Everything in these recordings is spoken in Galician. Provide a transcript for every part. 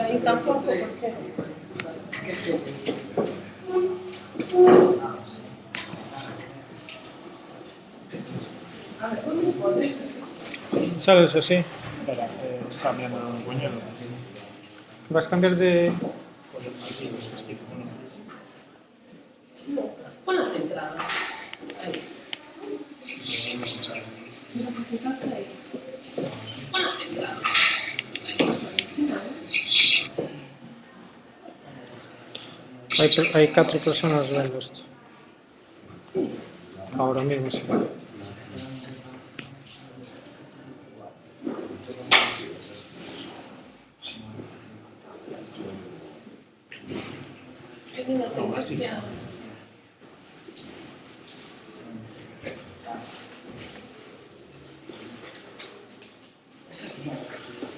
Ahí tampoco, porque... ¿Sabes así? Espera, cambiando un puñado. ¿Vas a cambiar de...? Pon la centrada. Ahí. No sé si falta ahí. Pon la centrada. Hay 4 personas viendo esto. Ahora mismo sí.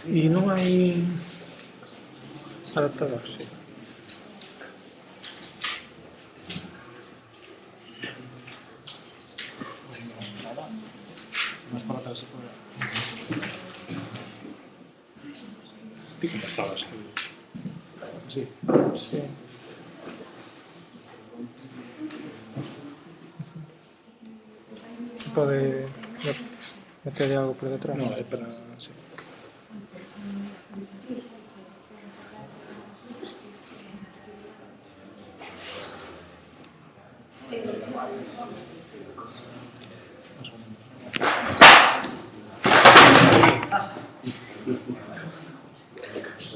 Y no hay adaptador, sí. Más para atrás se puede. ¿Tú cómo estabas? Sí. Sí. Se puede meter algo por detrás. No, para... Sí.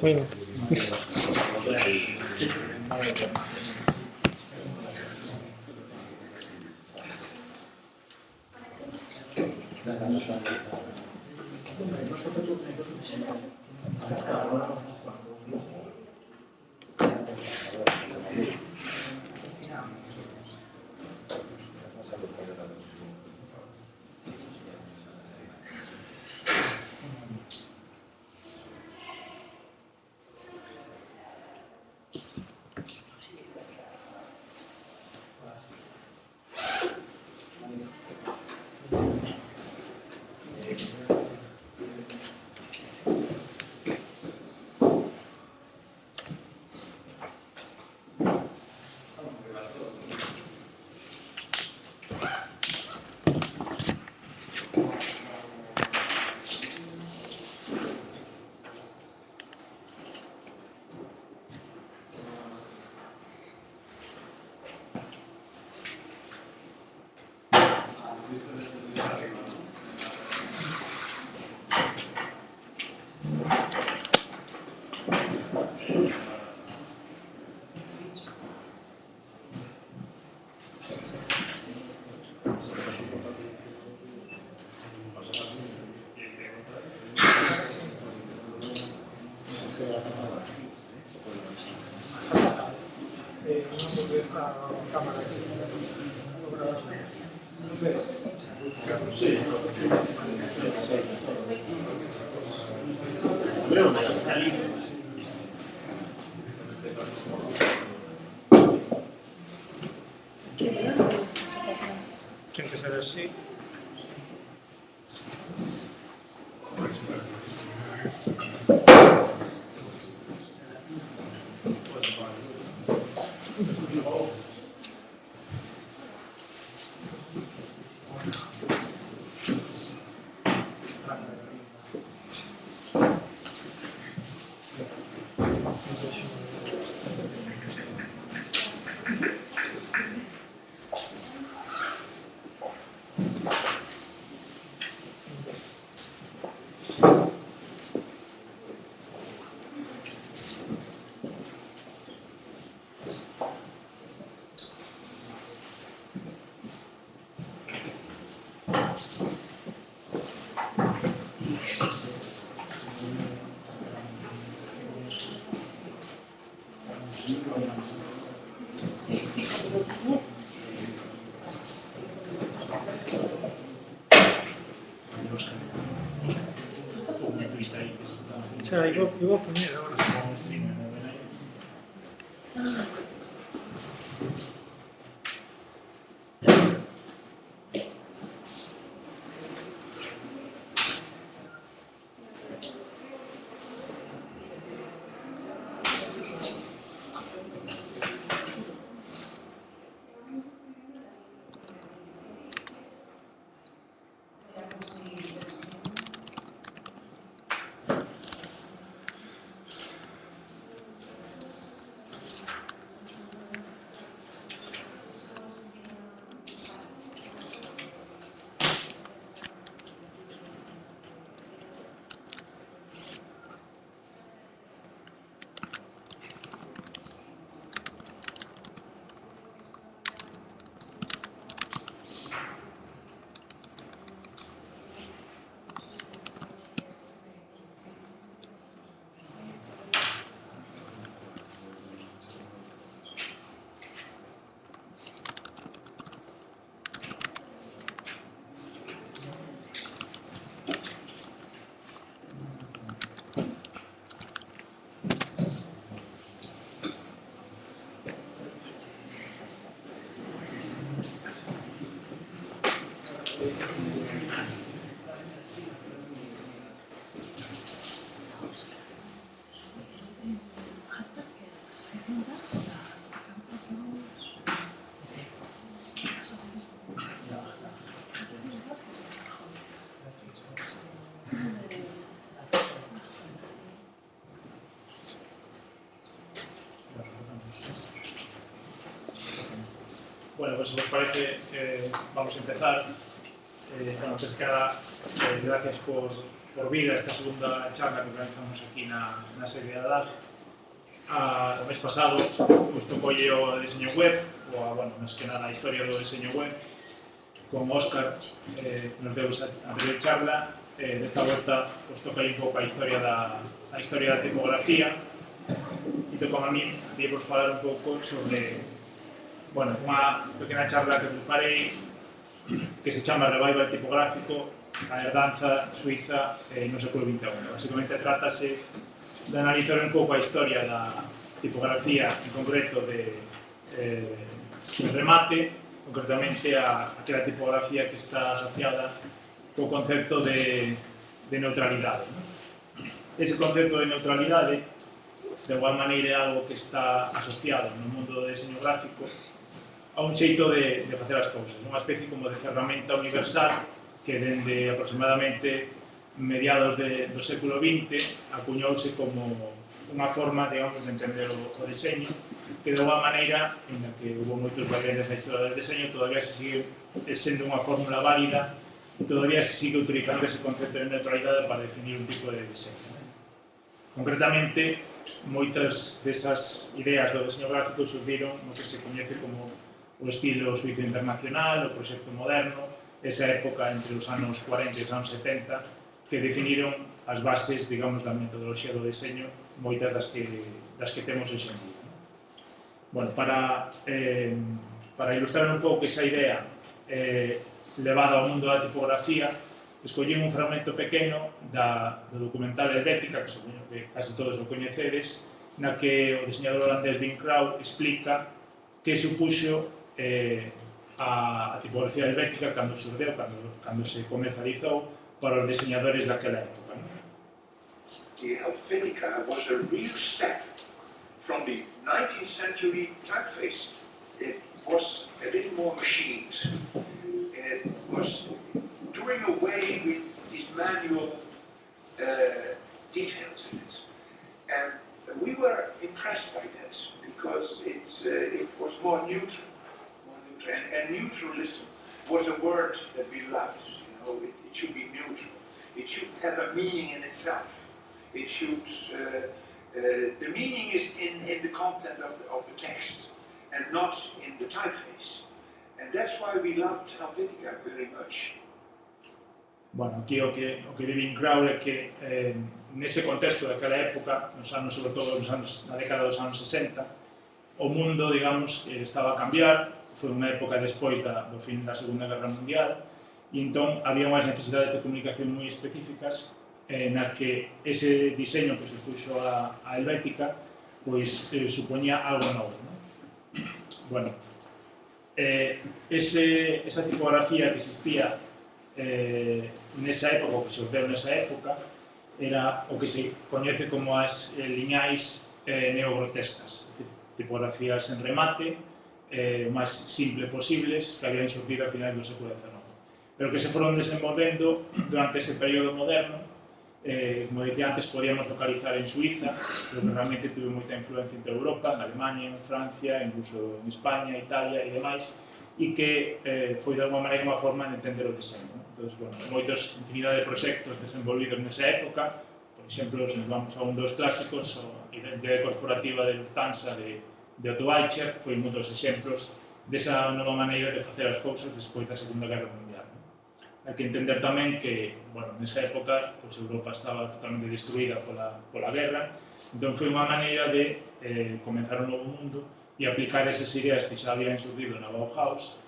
Bueno. Tiene que ser así. Será, eu vou poner agora. Bueno, pues si os parece, vamos a empezar. Bueno, antes que nada, gracias por vir a esta segunda charla que organizamos aquí na sede da DAG. O mes pasado, pues, tocou o diseño web, ou, bueno, máis que nada a historia do diseño web, con Óscar, nos deu a anterior charla. Desta volta, pues, toca un pouco a historia da tipografía, e toca a mí por falar un pouco sobre, bueno, unha pequena charla que preparei que se chama Revival tipográfico, a herdanza suiza no século XXI. Básicamente trátase de analizar un pouco a historia da tipografía, en concreto de remate, concretamente a aquela tipografía que está asociada co concepto de neutralidade. Ese concepto de neutralidade, de igual maneira, é algo que está asociado no mundo do diseño gráfico a un xeito de facer as cousas, unha especie como de ferramenta universal que dende aproximadamente mediados do século XX acuñouse como unha forma, digamos, de entender o diseño, que de alguma maneira, en la que hubo moitos variantes na historia do diseño, todavía se sigue sendo unha fórmula válida e todavía se sigue utilizando ese concepto de neutralidade para definir un tipo de diseño. Concretamente, moitas desas ideas do diseño gráfico surgiron no que se coñece como o estilo suizo internacional, o proxecto moderno, esa época entre os anos 40 e os anos 70, que definiron as bases, digamos, da metodoloxía do diseño, moitas das que temos hoxe en día. Bueno, para ilustrar un pouco esa idea levada ao mundo da tipografía, escollín un fragmento pequeno do documental Helvética, que supoño que casi todos o coñecedes, na que o diseñador holandés Wim Krauw explica que supuxo a tipografía helvética cando xurdeu, cando se comercializou para os diseñadores daquela época. The Helvetica was a real step from the 19th century typeface. It was a little more machined. It was doing away with these manual details in it. And we were impressed by that because it was more neutral. And neutralism was a word that we loved. You know, it should be neutral. It should have a meaning in itself. It should. The meaning is in the content of the text, and not in the typeface. And that's why we loved Helvetica very much. Bueno, aquí o que di Wim Krauw é que nese contexto daquela época, nos anos, sobre todo na década dos anos 60, o mundo, digamos, estaba a cambiar. Foi unha época despois do fin da Segunda Guerra Mundial, e entón había unhas necesidades de comunicación moi específicas nas que ese diseño que se fuxo a Helvética pois supoñía algo novo. Bueno, esa tipografía que existía nesa época, o que se obteu nesa época, era o que se coñece como as liñais neogrotescas, tipografías en remate, o máis simple posibles, que habían surgido a finais do século XIX, pero que se foron desenvolvendo durante ese período moderno. Como dicía antes, podíamos localizar en Suiza, pero que realmente tuve moita influencia entre Europa, en Alemania, en Francia, incluso en España, Italia e demais, e que foi de alguma maneira unha forma de entender o diseño. Entón, bueno, moitos infinidade de proxectos desenvolvidos nesa época. Por exemplo, se nos vamos a un dos clásicos, a identidade corporativa de Lufthansa de Otto Eicher, foi un dos exemplos desa nova maneira de facer as cousas despois da Segunda Guerra Mundial. Hai que entender tamén que, bueno, nesa época, pues, Europa estaba totalmente destruída pola guerra, entón foi unha maneira de comenzar un novo mundo e aplicar esas ideas que xa habían surgido na Bauhaus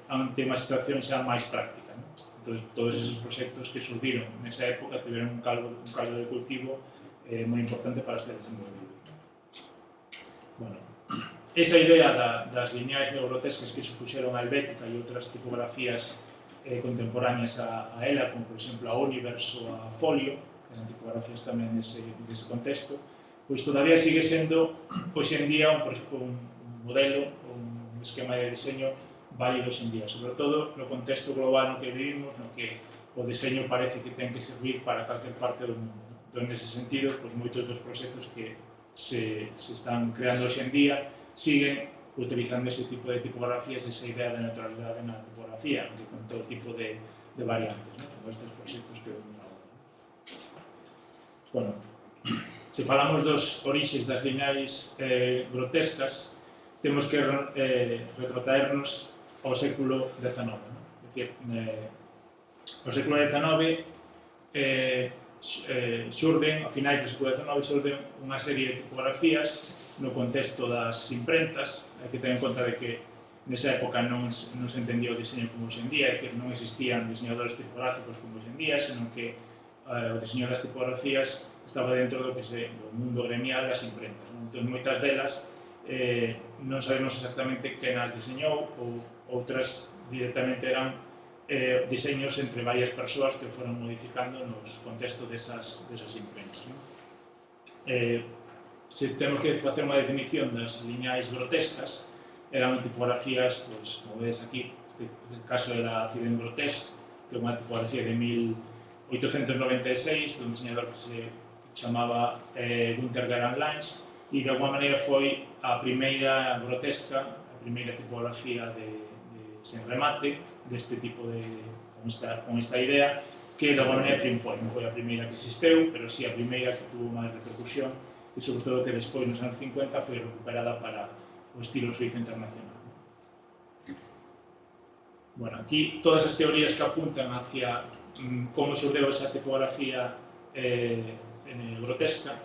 ante unha situación xa máis práctica. Entón, todos esos proxectos que surgiron nesa época tiveron un caldo de cultivo moi importante para ser desenvolvido. Bueno, esa idea das liñais neogrotescas que supuxeron a Helvética e outras tipografías contemporáneas a ela, como por exemplo a Universe ou a Folio, que eran tipografías tamén nese contexto, pois todavía sigue sendo, hoxe en día, un modelo, un esquema de diseño válido hoxe en día, sobre todo no contexto global no que vivimos, no que o diseño parece que ten que servir para calquer parte do mundo. Entón, nese sentido, pois, moitos dos proxectos que se están creando hoxe en día siguen utilizando ese tipo de tipografías, esa idea de neutralidade na tipografía, que con todo tipo de variantes, ¿no? Como estes proxectos que vemos agora. Bueno, se falamos dos orixes das liñais grotescas, temos que retrotraernos ao século XIX, ¿no? É dicir, no século XIX xurden, a finais do século XIX, xurden unha serie de tipografías no contexto das imprentas. Hai que ter en conta de que nesa época non se entendía o diseño como hoxe en día, é dicir, non existían diseñadores tipográficos como hoxe en día, senón que o diseño das tipografías estaba dentro do mundo gremial das imprentas. Entón, moitas delas non sabemos exactamente quen as diseñou, ou outras directamente eran diseños entre varias persoas que foron modificando nos contextos desas imprentas. Se temos que facer unha definición das liñais grotescas, eran tipografías, pois, como vedes aquí, este caso era Accident Grotesque, que é unha tipografía de 1896, dun diseñador que se chamaba Günter Gerhard Lange, e de alguma maneira foi a primeira grotesca, a primeira tipografía sen remate, deste tipo con esta idea, que de alguma maneira triunfou. Non foi a primeira que existeu, pero sí a primeira que tuvo máis repercusión, e sobre todo que despois, nos anos 50, foi recuperada para o estilo suizo internacional. Bueno, aquí todas as teorías que apuntan hacia como xurdeu esa tipografía grotesca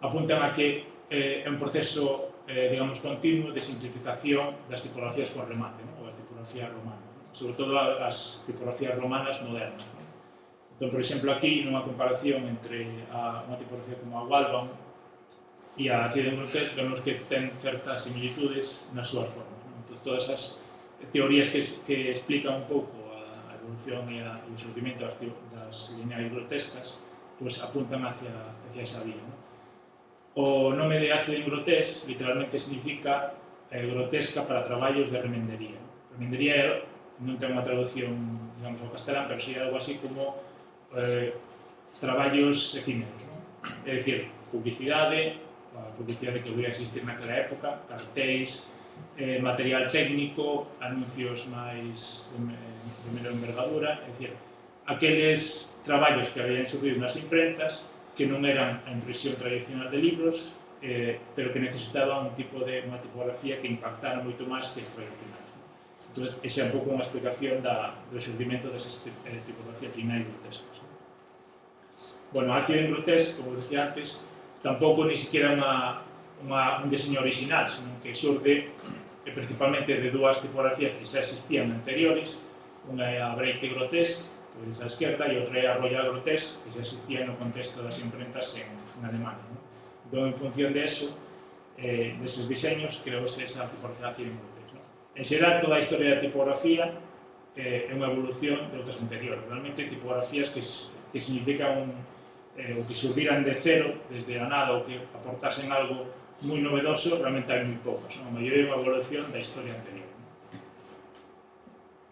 apuntan a que é un proceso, digamos, continuo de simplificación das tipografías con remate, ou das tipografías romanas, sobre todo as tipografías romanas modernas. Entón, por exemplo, aquí, nunha comparación entre unha tipografía como a Walbaum e a Accident Grotesque, vemos que ten certas similitudes nas súas formas. Entón, todas as teorías que explican un pouco a evolución e o surgimento das liñais grotescas, pois apuntan hacia esa vía. O nome de Accident Grotesque literalmente significa grotesca para traballos de remendería. Remendería non ten unha traducción, digamos, ao castelán, pero sería algo así como traballos efímeros, non? É dicir, publicidade, a publicidade que voía existir naquela época, cartéis, material técnico, anuncios máis de menor envergadura, é dicir, aqueles traballos que habían surgido nas imprentas que non eran a impresión tradicional de libros, pero que necesitaban unha tipografía que impactara moito máis que as tradicionais. Entón, esa é un pouco unha explicación do xurdimento desas tipografías liñais grotescas. Bueno, Accident Grotesque, como decía antes, tampouco ni siquiera un diseño original, senón que xurde principalmente de dúas tipografías que xa existían anteriores. Unha é a Breite Grotesque, que vedes á esquerda, e outra é a Royal Grotesque, que xa existía no contexto das imprentas en Alemania. Entón, en función de eso, deses diseños, creouse esa tipografía Accident Grotesque. En xeral, toda a historia da tipografía é unha evolución de outras anteriores. Realmente, tipografías que significan ou que surdiran de cero, desde a nada, ou que aportasen algo moi novedoso, realmente hai moi poucas. A maioría é unha evolución da historia anterior.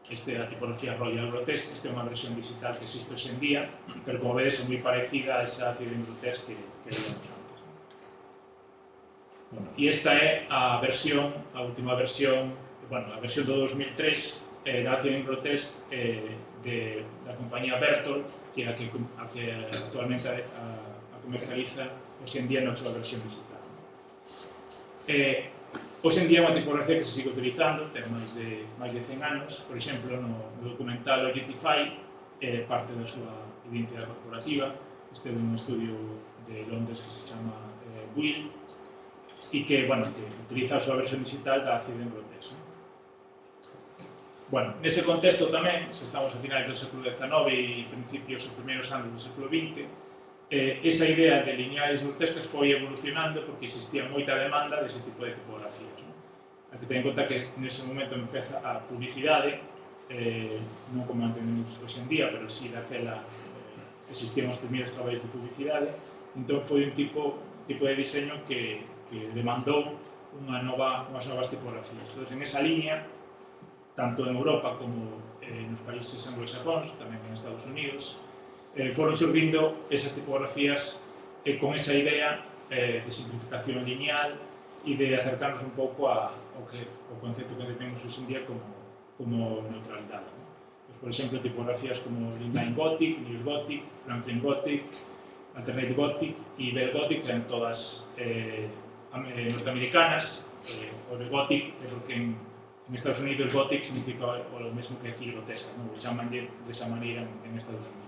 Esta é a tipografía Royal Grotesque, esta é unha versión digital que existe hoxe en día, pero como vedes é moi parecida a esa Accident Grotesque que vimos antes. Bueno, e esta é a última versión, a versión do 2003 da Accident Grotesque da compañía Bertolt, que é a que actualmente a comercializa hoxe en día na súa versión digital. Hoxe en día é unha tipografía que se sigue utilizando, ten máis de 100 anos. Por exemplo, no documental Ogetify, parte da súa identidade corporativa. Este é un estudio de Londres que se chama Will, e que utiliza a súa versión digital da Accident Grotesque. Bueno, nese contexto tamén, se estamos a finais do século XIX e principios os primeiros anos do século XX, esa idea de liñais grotescas foi evolucionando porque existía moita demanda dese tipo de tipografías. Hai que ter en conta que nese momento empeza a publicidade, non como entendemos hoxe en día, pero sí daquela existían os primeiros traballos de publicidade. Entón foi un tipo de diseño que demandou unhas novas tipografías. Entón, en esa línea, tanto en Europa como nos países anglosajóns, tamén en Estados Unidos, foron surgindo esas tipografías con esa idea de simplificación lineal e de acercarnos un pouco ao concepto que temos hoxe en día como neutralidade. Pues, por exemplo, tipografías como Inline Gothic, News Gothic, Franklin Gothic, Alternate Gothic e Bell Gothic, que eran todas norteamericanas. O de Gothic é porque en Estados Unidos Gothic significa o mesmo que aquí grotesca, o chaman desa maneira en Estados Unidos.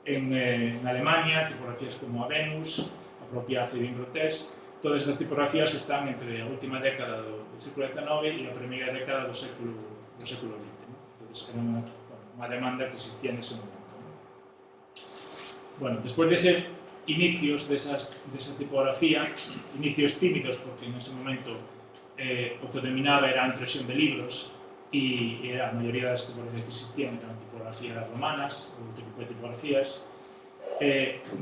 En Alemania, tipografías como a Venus, a propia Acedin Grotesque, todas estas tipografías están entre a última década do século XIX e a primeira década do século XX. Entón, era unha demanda que existía nese momento. Bueno, despois dese inicios desa tipografía, inicios tímidos, porque en ese momento o que dominaba era a impresión de libros e a maioría das tipografías que existían eran tipografías romanas ou outro tipo de tipografías.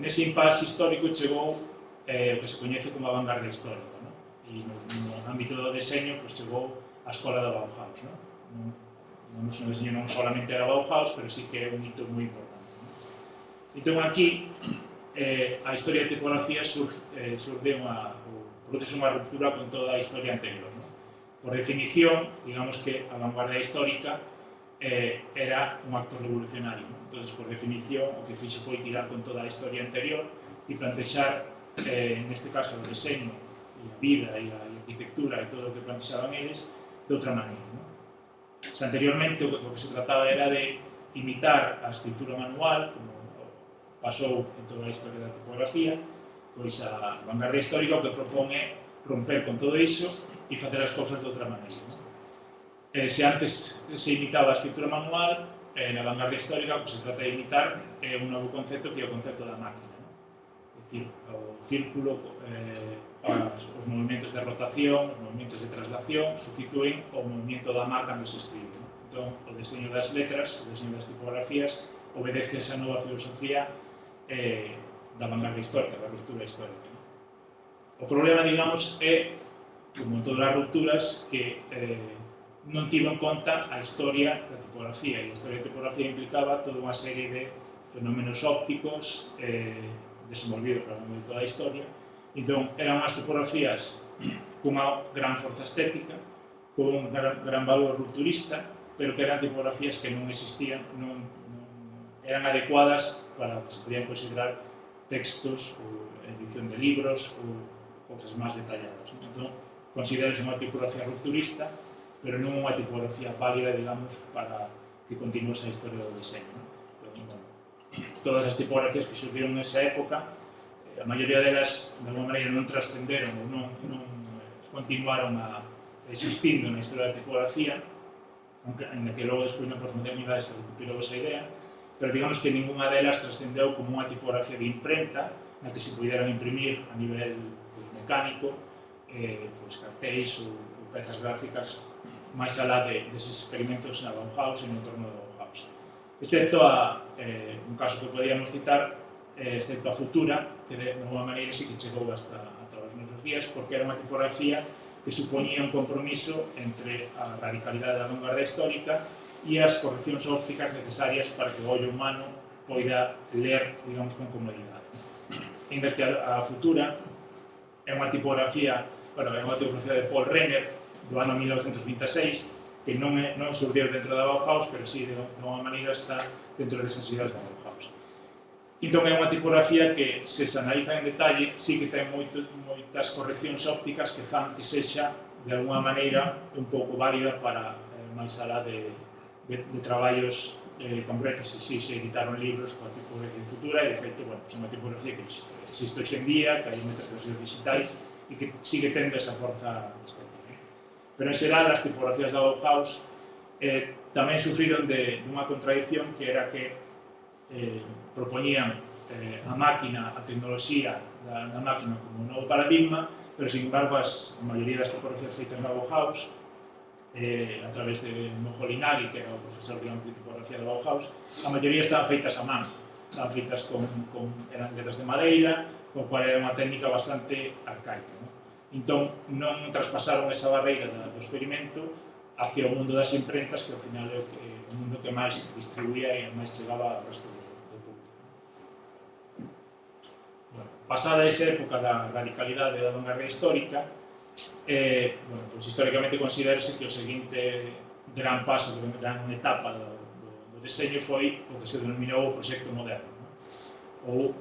Nese impasse histórico chegou o que se coñece como a vanguardia histórica, e no ámbito do deseño chegou a escola da Bauhaus. No deseño non solamente era Bauhaus, pero sí que é un hito moi importante. Entón, aquí, a historia de tipografía produce unha ruptura con toda a historia anterior. Por definición, digamos que a vanguardia histórica era un acto revolucionario. Entón, por definición, o que fixo foi tirar con toda a historia anterior e plantexar, neste caso, o deseño, a vida e a arquitectura e todo o que plantexaban eles de outra maneira. Anteriormente, o que se trataba era de imitar a escritura manual, como pasou en toda a historia da tipografía, pois a vanguardia histórica o que propón é romper con todo iso e facer as cousas de outra maneira. Se antes se imitaba a escritura manual, na vanguardia histórica o que se trata de imitar é un novo concepto que é o concepto da máquina. É dicir, o círculo, os movimentos de rotación, os movimentos de traslación, sustituen o movimento da má cando se escribe. Entón, o deseño das letras, o deseño das tipografías, obedece esa nova filosofía da vanguardia histórica, da ruptura histórica. O problema, digamos, é, como todas as rupturas, que non tivo en conta a historia da tipografía, e a historia da tipografía implicaba toda unha serie de fenómenos ópticos desenvolvidos ao longo de toda a historia. Entón, eran unhas tipografías cunha gran forza estética, con un gran valor rupturista, pero que eran tipografías que non existían, non eran adecuadas para o que se podían considerar textos ou edición de libros ou cousas máis detalladas. Entón, considerase unha tipografía rupturista, pero non unha tipografía válida, digamos, para que continúe esa historia do diseño. Entón, todas as tipografías que surgiron nesa época, a maioría delas, de alguma maneira, non trascenderon ou non continuaron existindo na historia da tipografía, en que logo, despois, na posmodernidade se recuperou esa idea, pero digamos que ninguna delas trascendeu como unha tipografía de imprenta na que se puderan imprimir a nivel mecánico cartéis ou pezas gráficas máis alá deses experimentos na Bauhaus e no entorno da Bauhaus. Excepto un caso que podíamos citar, excepto a Futura, que de alguma maneira sí que chegou hasta os nosos días, porque era unha tipografía que supoñía un compromiso entre a radicalidade da vanguardia histórica e as correccións ópticas necesarias para que o ollo humano poida ler, digamos, con comodidade. Ainda que a Futura é unha tipografía de Paul Renner do ano 1926, que non surgiu dentro da Bauhaus, pero sí, de alguma maneira, está dentro das ideas da Bauhaus. Entón, é unha tipografía que, se analiza en detalle, sí que ten moitas correccións ópticas que fan que sexa, de alguma maneira, un pouco válida para máis alá de traballos concretos. Si se editaron libros coa tipografía futura, e de feito, é unha tipografía que existe hoxe en día, que hai moitas versións digitais e que sigue tendo esa forza estética. Pero, en xeral, as tipografías da Bauhaus tamén sufriron dunha contradicción, que era que propoñían a máquina, a tecnoloxía da máquina como un novo paradigma, pero, sin embargo, a maioría das tipografías feitas na Bauhaus a través de Mojolinagui, que era o profesor de tipografía de Bauhaus, a maioría estaban feitas a man, estaban feitas eran letras de madeira, con cual era unha técnica bastante arcaica. Entón, non traspasaron esa barreira do experimento hacia o mundo das imprentas, que ao final é o mundo que máis distribuía e máis chegaba ao resto do público. Bueno, pasada esa época da radicalidade da vanguardia histórica, pues, históricamente considerase que o seguinte gran paso, gran etapa do deseño foi o que se denominou o proxecto moderno, ou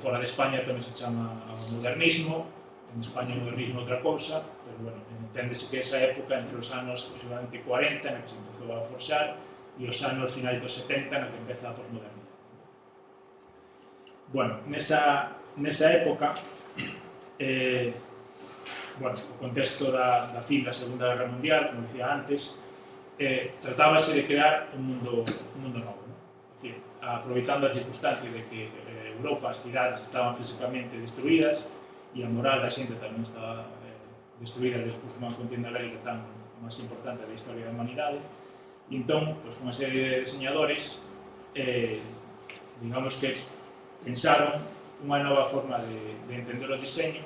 fora de España tamén se chama modernismo, en España o modernismo é outra cousa, pero bueno, enténdese que esa época entre os anos aproximadamente 40 na que se empezou a forxar e os anos finais dos 70 na que empeza a posmodernidade. Bueno, nesa época, bueno, o contexto da fin da Segunda Guerra Mundial, como dicía antes, tratábase de crear un mundo novo, ¿no? Es decir, aproveitando a circunstancia de que Europa, as cidades estaban físicamente destruídas e a moral da xente tamén estaba destruída despois dunha contienda bélica tan máis importante da historia da humanidade. E entón, pues, unha serie de diseñadores digamos que pensaron unha nova forma de entender o diseño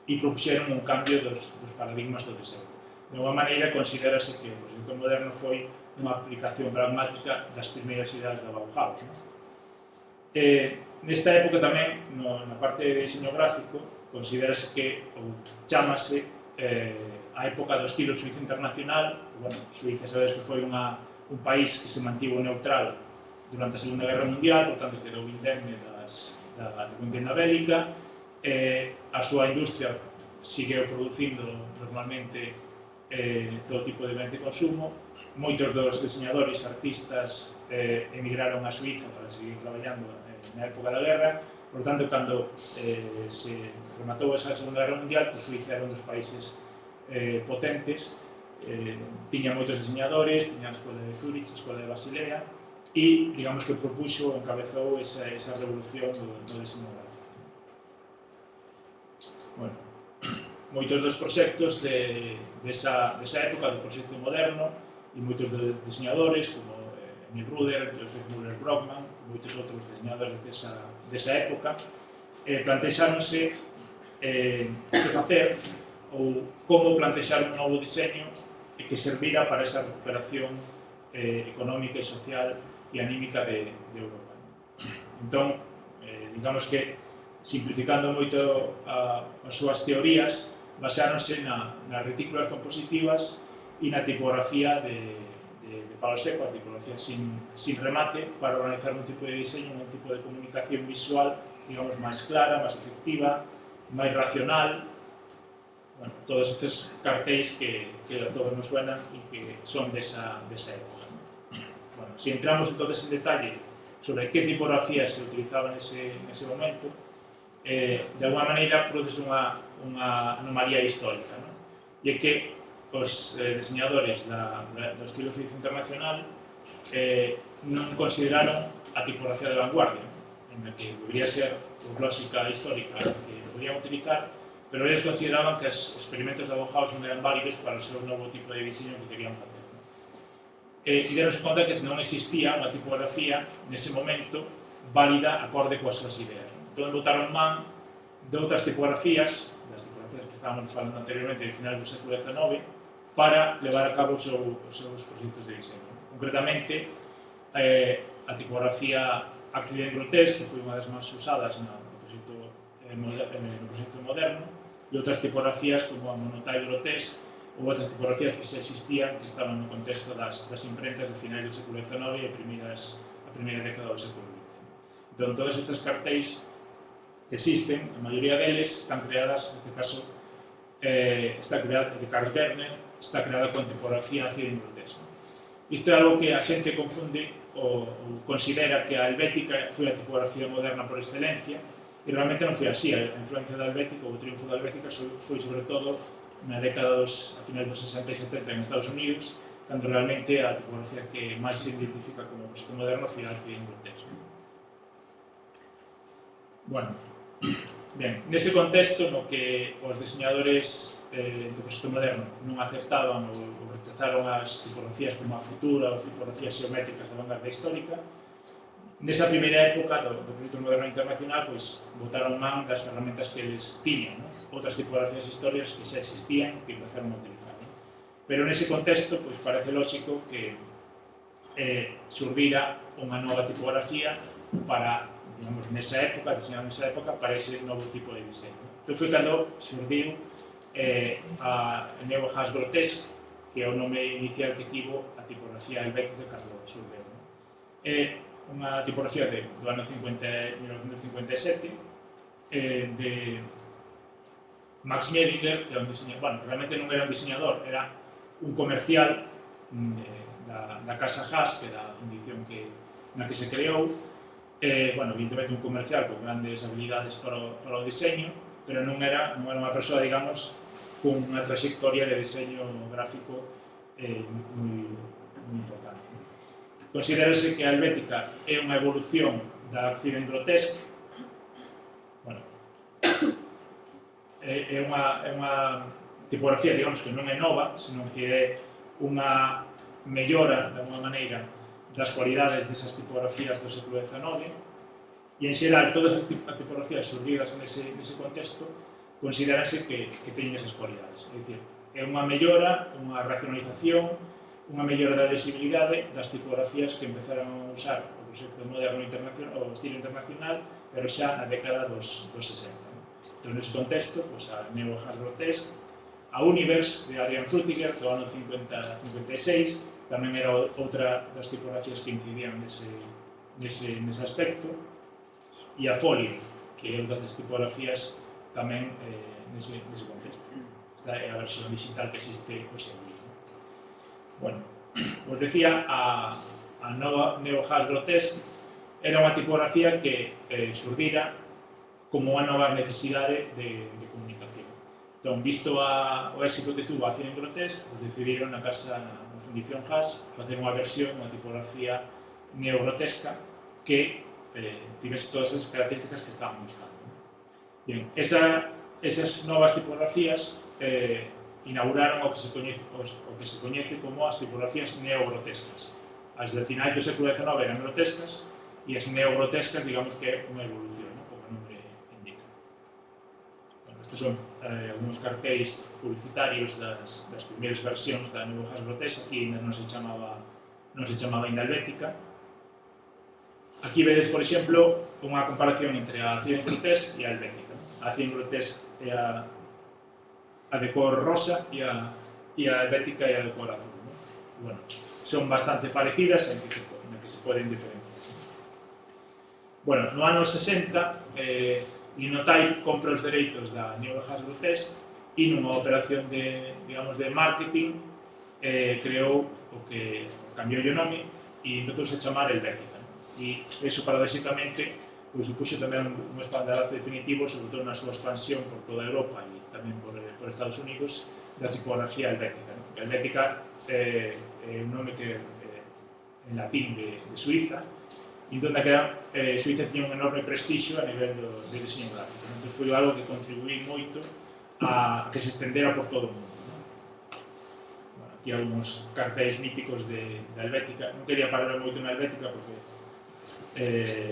e propuxeron un cambio dos paradigmas do deseño. De unha maneira, considerase que o proxecto moderno foi unha aplicación pragmática das primeiras ideas da Bauhaus, ¿no? Nesta época tamén, na parte de diseño gráfico, considerase que, ou chamase, a época do estilo suizo internacional. Bueno, Suiza, sabes que foi un país que se mantivo neutral durante a Segunda Guerra Mundial, por tanto, quedou indemne da contienda bélica. A súa industria segueu producindo normalmente todo tipo de bens de consumo. Moitos dos diseñadores, artistas, emigraron a Suiza para seguir traballando na época da guerra. Por tanto, cando se rematou esa Segunda Guerra Mundial, pues, Suiza era un dos países potentes, tiña moitos diseñadores, tiña a Escola de Zurich, a Escola de Basilea, e, digamos que propuxo, encabezou esa revolución do diseño gráfico. Bueno, moitos dos proxectos desa época do proxecto moderno e moitos dos diseñadores como Emil Ruder, Joseph Müller-Brockmann, moitos outros diseñadores desa época plantexáronse que facer ou como plantexar un novo diseño que servira para esa recuperación económica e social e anímica de Europa. Entón, digamos que simplificando moito as súas teorías, baseáronse nas retículas compositivas e na tipografía de palo seco, a tipografía sin remate, para organizar un tipo de diseño, un tipo de comunicación visual, digamos, máis clara, máis efectiva, máis racional. Bueno, todos estes cartéis que a todos nos suenan e que son desa época. Bueno, si entramos entonces en detalle sobre que tipografía se utilizaba nese momento, de alguma maneira produce unha anomalía histórica, ¿no? E é que os diseñadores do estilo suizo internacional non consideraron a tipografía de vanguardia, en la que debería ser lógica histórica que podían utilizar, pero eles consideraban que os experimentos da Bauhaus non eran válidos para o seu novo tipo de diseño que querían facer. E deronse conta que non existía unha tipografía nese momento válida acorde coas súas ideas. Entón, botaron man de outras tipografías, das tipografías que estábamos falando anteriormente de final do século XIX, para levar a cabo os seus proxectos de diseño. Concretamente, a tipografía Accident Grotesque, que foi unha das máis usadas no proxecto moderno, e outras tipografías como a Monotype Grotesque ou outras tipografías que xa existían, que estaban no contexto das imprentas de finais do século XIX e a primeira década do século XX. Entón, todos estes cartéis que existen, a maioría deles están creadas, neste caso, está creada de Carl Gerner, está creada con tipografía Accident Grotesque. Isto é algo que a xente confunde ou considera que a helvética foi a tipografía moderna por excelencia, e realmente non foi así. A influencia da helvética, ou o triunfo da helvética, foi sobre todo na década a finais dos 60 e 70 en Estados Unidos, cando realmente a tipografía que máis se identifica como proxecto moderno foi a Accident Grotesque. Bueno, Ben, nese contexto no que os diseñadores do proxecto moderno non aceptaban ou rechazaron as tipografías como a futura ou as tipografías xeométricas da vanguardia histórica, nesa primeira época do proxecto moderno internacional, pois, botaron man das ferramentas que eles tiñan, non? Outras tipografías históricas que xa existían que empezaron a utilizar. Non? Pero nese contexto, pois, parece lógico que xurdira unha nova tipografía para, digamos, nesa época, diseñado nesa época, para ese novo tipo de diseño. Entón foi cando xurdiu a Neo Has Grotesque, que é o nome inicial que tivo a tipografía helvética cando xurdeu. É unha tipografía do ano 1957 de Max Medinger, que é un diseñador, bueno, realmente non era un diseñador, era un comercial da Casa Haas, que era a fundición na que se creou, bueno, evidentemente un comercial con grandes habilidades para o diseño, pero non era unha persoa, digamos, con unha trayectoria de diseño gráfico moi importante. Considérase que a helvética é unha evolución da Accident Grotesque. Bueno, é unha tipografía, digamos, que non é nova, senón que é unha mellora, de alguma maneira, das cualidades desas tipografías do século XIX, e, en xeral, todas as tipografías surgidas nese contexto consideranse que teñen esas cualidades. É dicir, é unha mellora, unha racionalización, unha mellora da lexibilidade das tipografías que empezaron a usar o proxecto moderno internacional, o estilo internacional, pero xa na década dos 60. Entón, nese contexto, a Neo Has Grotesque, a Universe de Adrian Frutiger, do ano 50-56, tamén era outra das tipografías que incidían nese aspecto, e a Folio, que é outra das tipografías tamén nese contexto. Esta é a versión digital que existe hoxe en día. Bueno, os decía, a Neo Has Grotesque era unha tipografía que xurdira como unha nova necesidade de comunicación. Entón, visto o éxito que tuvo a Accident Grotesque, decidiron na casa da fundición Haas facer unha versión, unha tipografía neogrotesca que tivese todas as características que estaban buscando. Bien, esas novas tipografías inauguraron o que se coñece como as tipografías neogrotescas. As del final do século XIX eran grotescas e as neogrotescas, digamos que é unha evolución, como o nome indica. Estes son algunos cartéis publicitarios das primeiras versións da Neo Has Grotesque. Aquí ainda non se chamaba ainda helvética. Aquí vedes, por exemplo, unha comparación entre a Accident Grotesque e a helvética. A Accident Grotesque é a de cor rosa e a helvética é a de cor azul. Bueno, son bastante parecidas en que se poden diferenciar. Bueno, no ano 60, Linotype compra os dereitos da Neo Has Grotesque e nunha operación de marketing creou o que cambiou o nome e empezou a chamar helvética. E iso, paradóxicamente, supuxo tamén un espaldarazo definitivo, sobre todo na súa expansión por toda Europa e tamén por Estados Unidos, da tipografía helvética. A helvética é un nome que en latín de Suiza, e entón Suiza tiña un enorme prestixio a nivel do diseño gráfico. Entón foi algo que contribuí moito a que se estendera por todo o mundo. Aquí algúns cartéis míticos da helvética. Non quería parar moito na helvética porque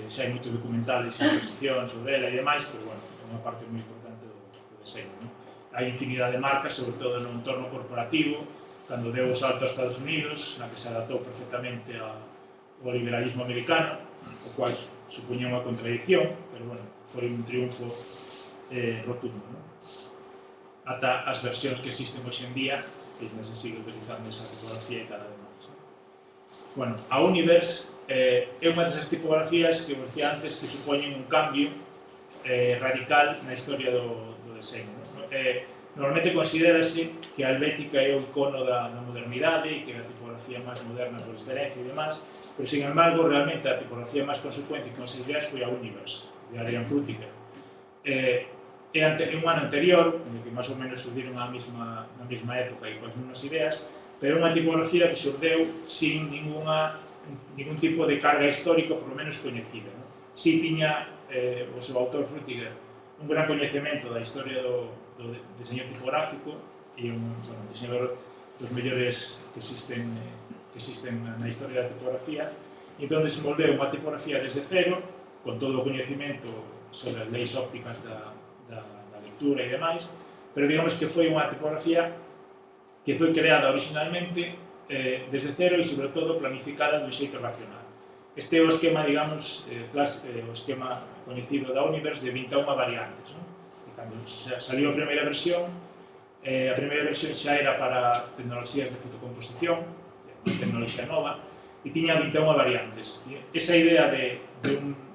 xa hai moitos documentales e exposicións sobre ela e demais, pero, bueno, é unha parte moi importante do deseño. Hai infinidade de marcas, sobre todo no entorno corporativo, cando deu o salto a Estados Unidos, na que se adaptou perfectamente ao liberalismo americano, o cual supoñía unha contradicción, pero, bueno, foi un triunfo rotundo. Ata as versións que existen hoxe en día, que ainda se sigue utilizando esa tipografía e cada vez máis. Bueno, a Universe é unha desas tipografías que vos decía antes que supoñen un cambio radical na historia do deseño. Normalmente considérase que a helvética é o icono da modernidade e que é a tipografía máis moderna por excelencia e demás, pero, sin embargo, realmente a tipografía máis consecuente con esas ideas foi a Universe, de Adrian Frutiger. É un ano anterior, en que máis ou menos surdiron na mesma época e coas mesmas ideas, pero é unha tipografía que xurdeu sin ningún tipo de carga histórica, por lo menos coñecida. Si tiña o seu autor Frutiger un gran coñecemento da historia do diseño tipográfico e un diseñador dos mellores que existen na historia da tipografía, e entón desenvolveu unha tipografía desde cero, con todo o coñecemento sobre as leis ópticas da lectura e demais, pero digamos que foi unha tipografía que foi creada originalmente desde cero e, sobre todo, planificada dun xeito racional. Este é o esquema, digamos, o esquema coñecido da Univers de 21 variantes. E cando saliu a primeira versión xa era para tecnoloxías de fotocomposición, unha tecnoloxía nova, e tiña 21 variantes. E esa idea de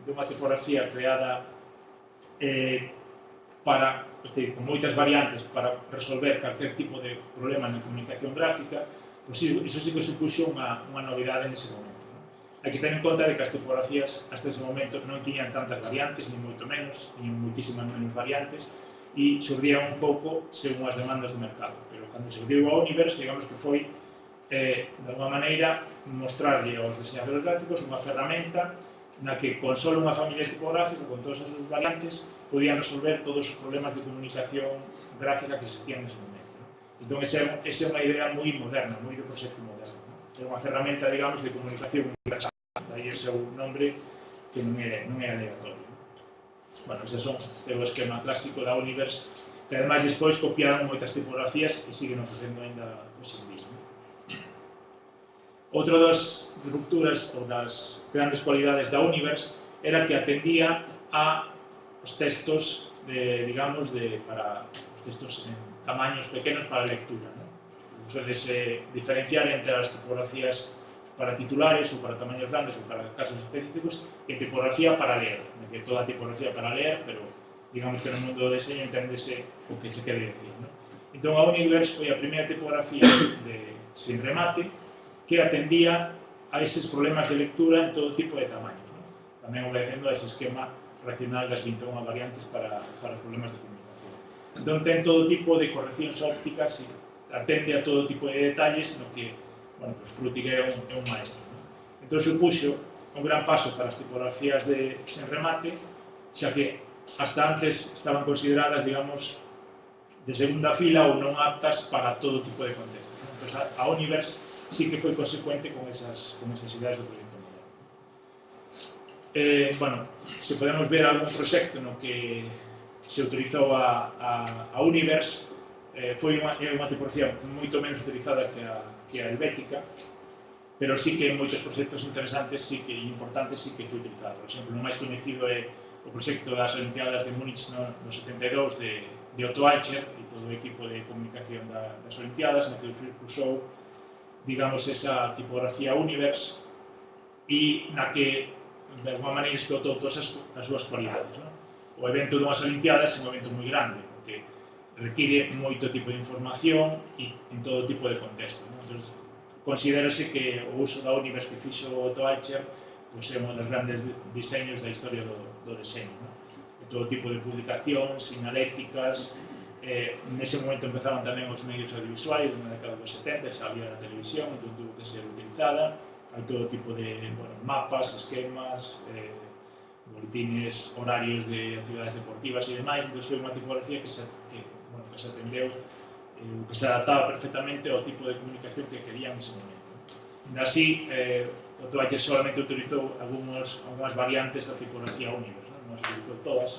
unha tipografía creada con moitas variantes para resolver calquer tipo de problema na comunicación gráfica, iso sí que supuxo unha novidade nese momento. Hai que ter en conta de que as tipografías hasta ese momento non tiñan tantas variantes, ni moito menos, ni moitísimas menos variantes, e xurdían un pouco según as demandas do mercado. Pero cando se deu a Univers, digamos que foi, de alguma maneira, mostrarlle aos diseñadores gráficos unha ferramenta na que con só unha familia tipográfica, con todas as súas variantes, podían resolver todos os problemas de comunicación gráfica que existían nese momento. Entón, esa é unha idea moi moderna, moi do proxecto moderno. É unha ferramenta, digamos, de comunicación universal. Daí o seu nombre, que non é aleatorio. Bueno, ese é o esquema clásico da Univers, que ademais despois copiaron moitas tipografías e siguen ofrecendo ainda hoxe en día. Outra das rupturas ou das grandes cualidades da Univers era que atendía a os textos, digamos, para os textos en tamaños pequenos para a lectura. Suele diferenciar entre as tipografías para titulares ou para tamaños grandes ou para casos específicos e tipografía para ler, que é toda a tipografía para ler, pero digamos que no mundo do deseño enténdese o que se quere decir. Entón, a Univers foi a primeira tipografía sin remate que atendía a eses problemas de lectura en todo tipo de tamaños, tamén obedecendo a ese esquema racional das 21 variantes para problemas de comunicación. Entón, ten todo tipo de correccións ópticas e atende a todo tipo de detalles no que, bueno, pues Frutiger é un maestro. Entón, supuxo un gran paso para as tipografías sen remate, xa que hasta antes estaban consideradas, digamos, de segunda fila ou non aptas para todo tipo de contextos. Entón, a Univers sí que foi consecuente con esas ideas do proxecto moderno. Bueno, se podemos ver algún proxecto no que se utilizou a Univers, foi unha tipografía moito menos utilizada que a helvética, pero sí que en moitos proxectos interesantes e importantes sí que foi utilizada. Por exemplo, o máis coñecido é o proxecto das Olimpiadas de Múnich no 72 de Otto Aicher e todo o equipo de comunicación das Olimpiadas, no que usou, digamos, esa tipografía Univers e na que, de alguma maneira, explotou todas as súas cualidades. O evento dunhas Olimpiadas é un evento moi grande, porque require moito tipo de información e en todo tipo de contexto. Entón, considérase que o uso da Univers que fixo Otto Aicher é un dos grandes diseños da historia do deseño. De todo tipo de publicacións, sinaléticas. Nese momento empezaban tamén os medios audiovisuais, na década dos 70, xa había a televisión, entón tuvo que ser utilizada. Hai todo tipo de mapas, esquemas, boletines, horarios de actividades deportivas e demais. Entón, foi unha tipografía que se atendeu, que se adaptaba perfectamente ao tipo de comunicación que querían nese momento. Ainda así, Otto Aicher solamente utilizou algunhas variantes da tipografía Univers, non as utilizou todas,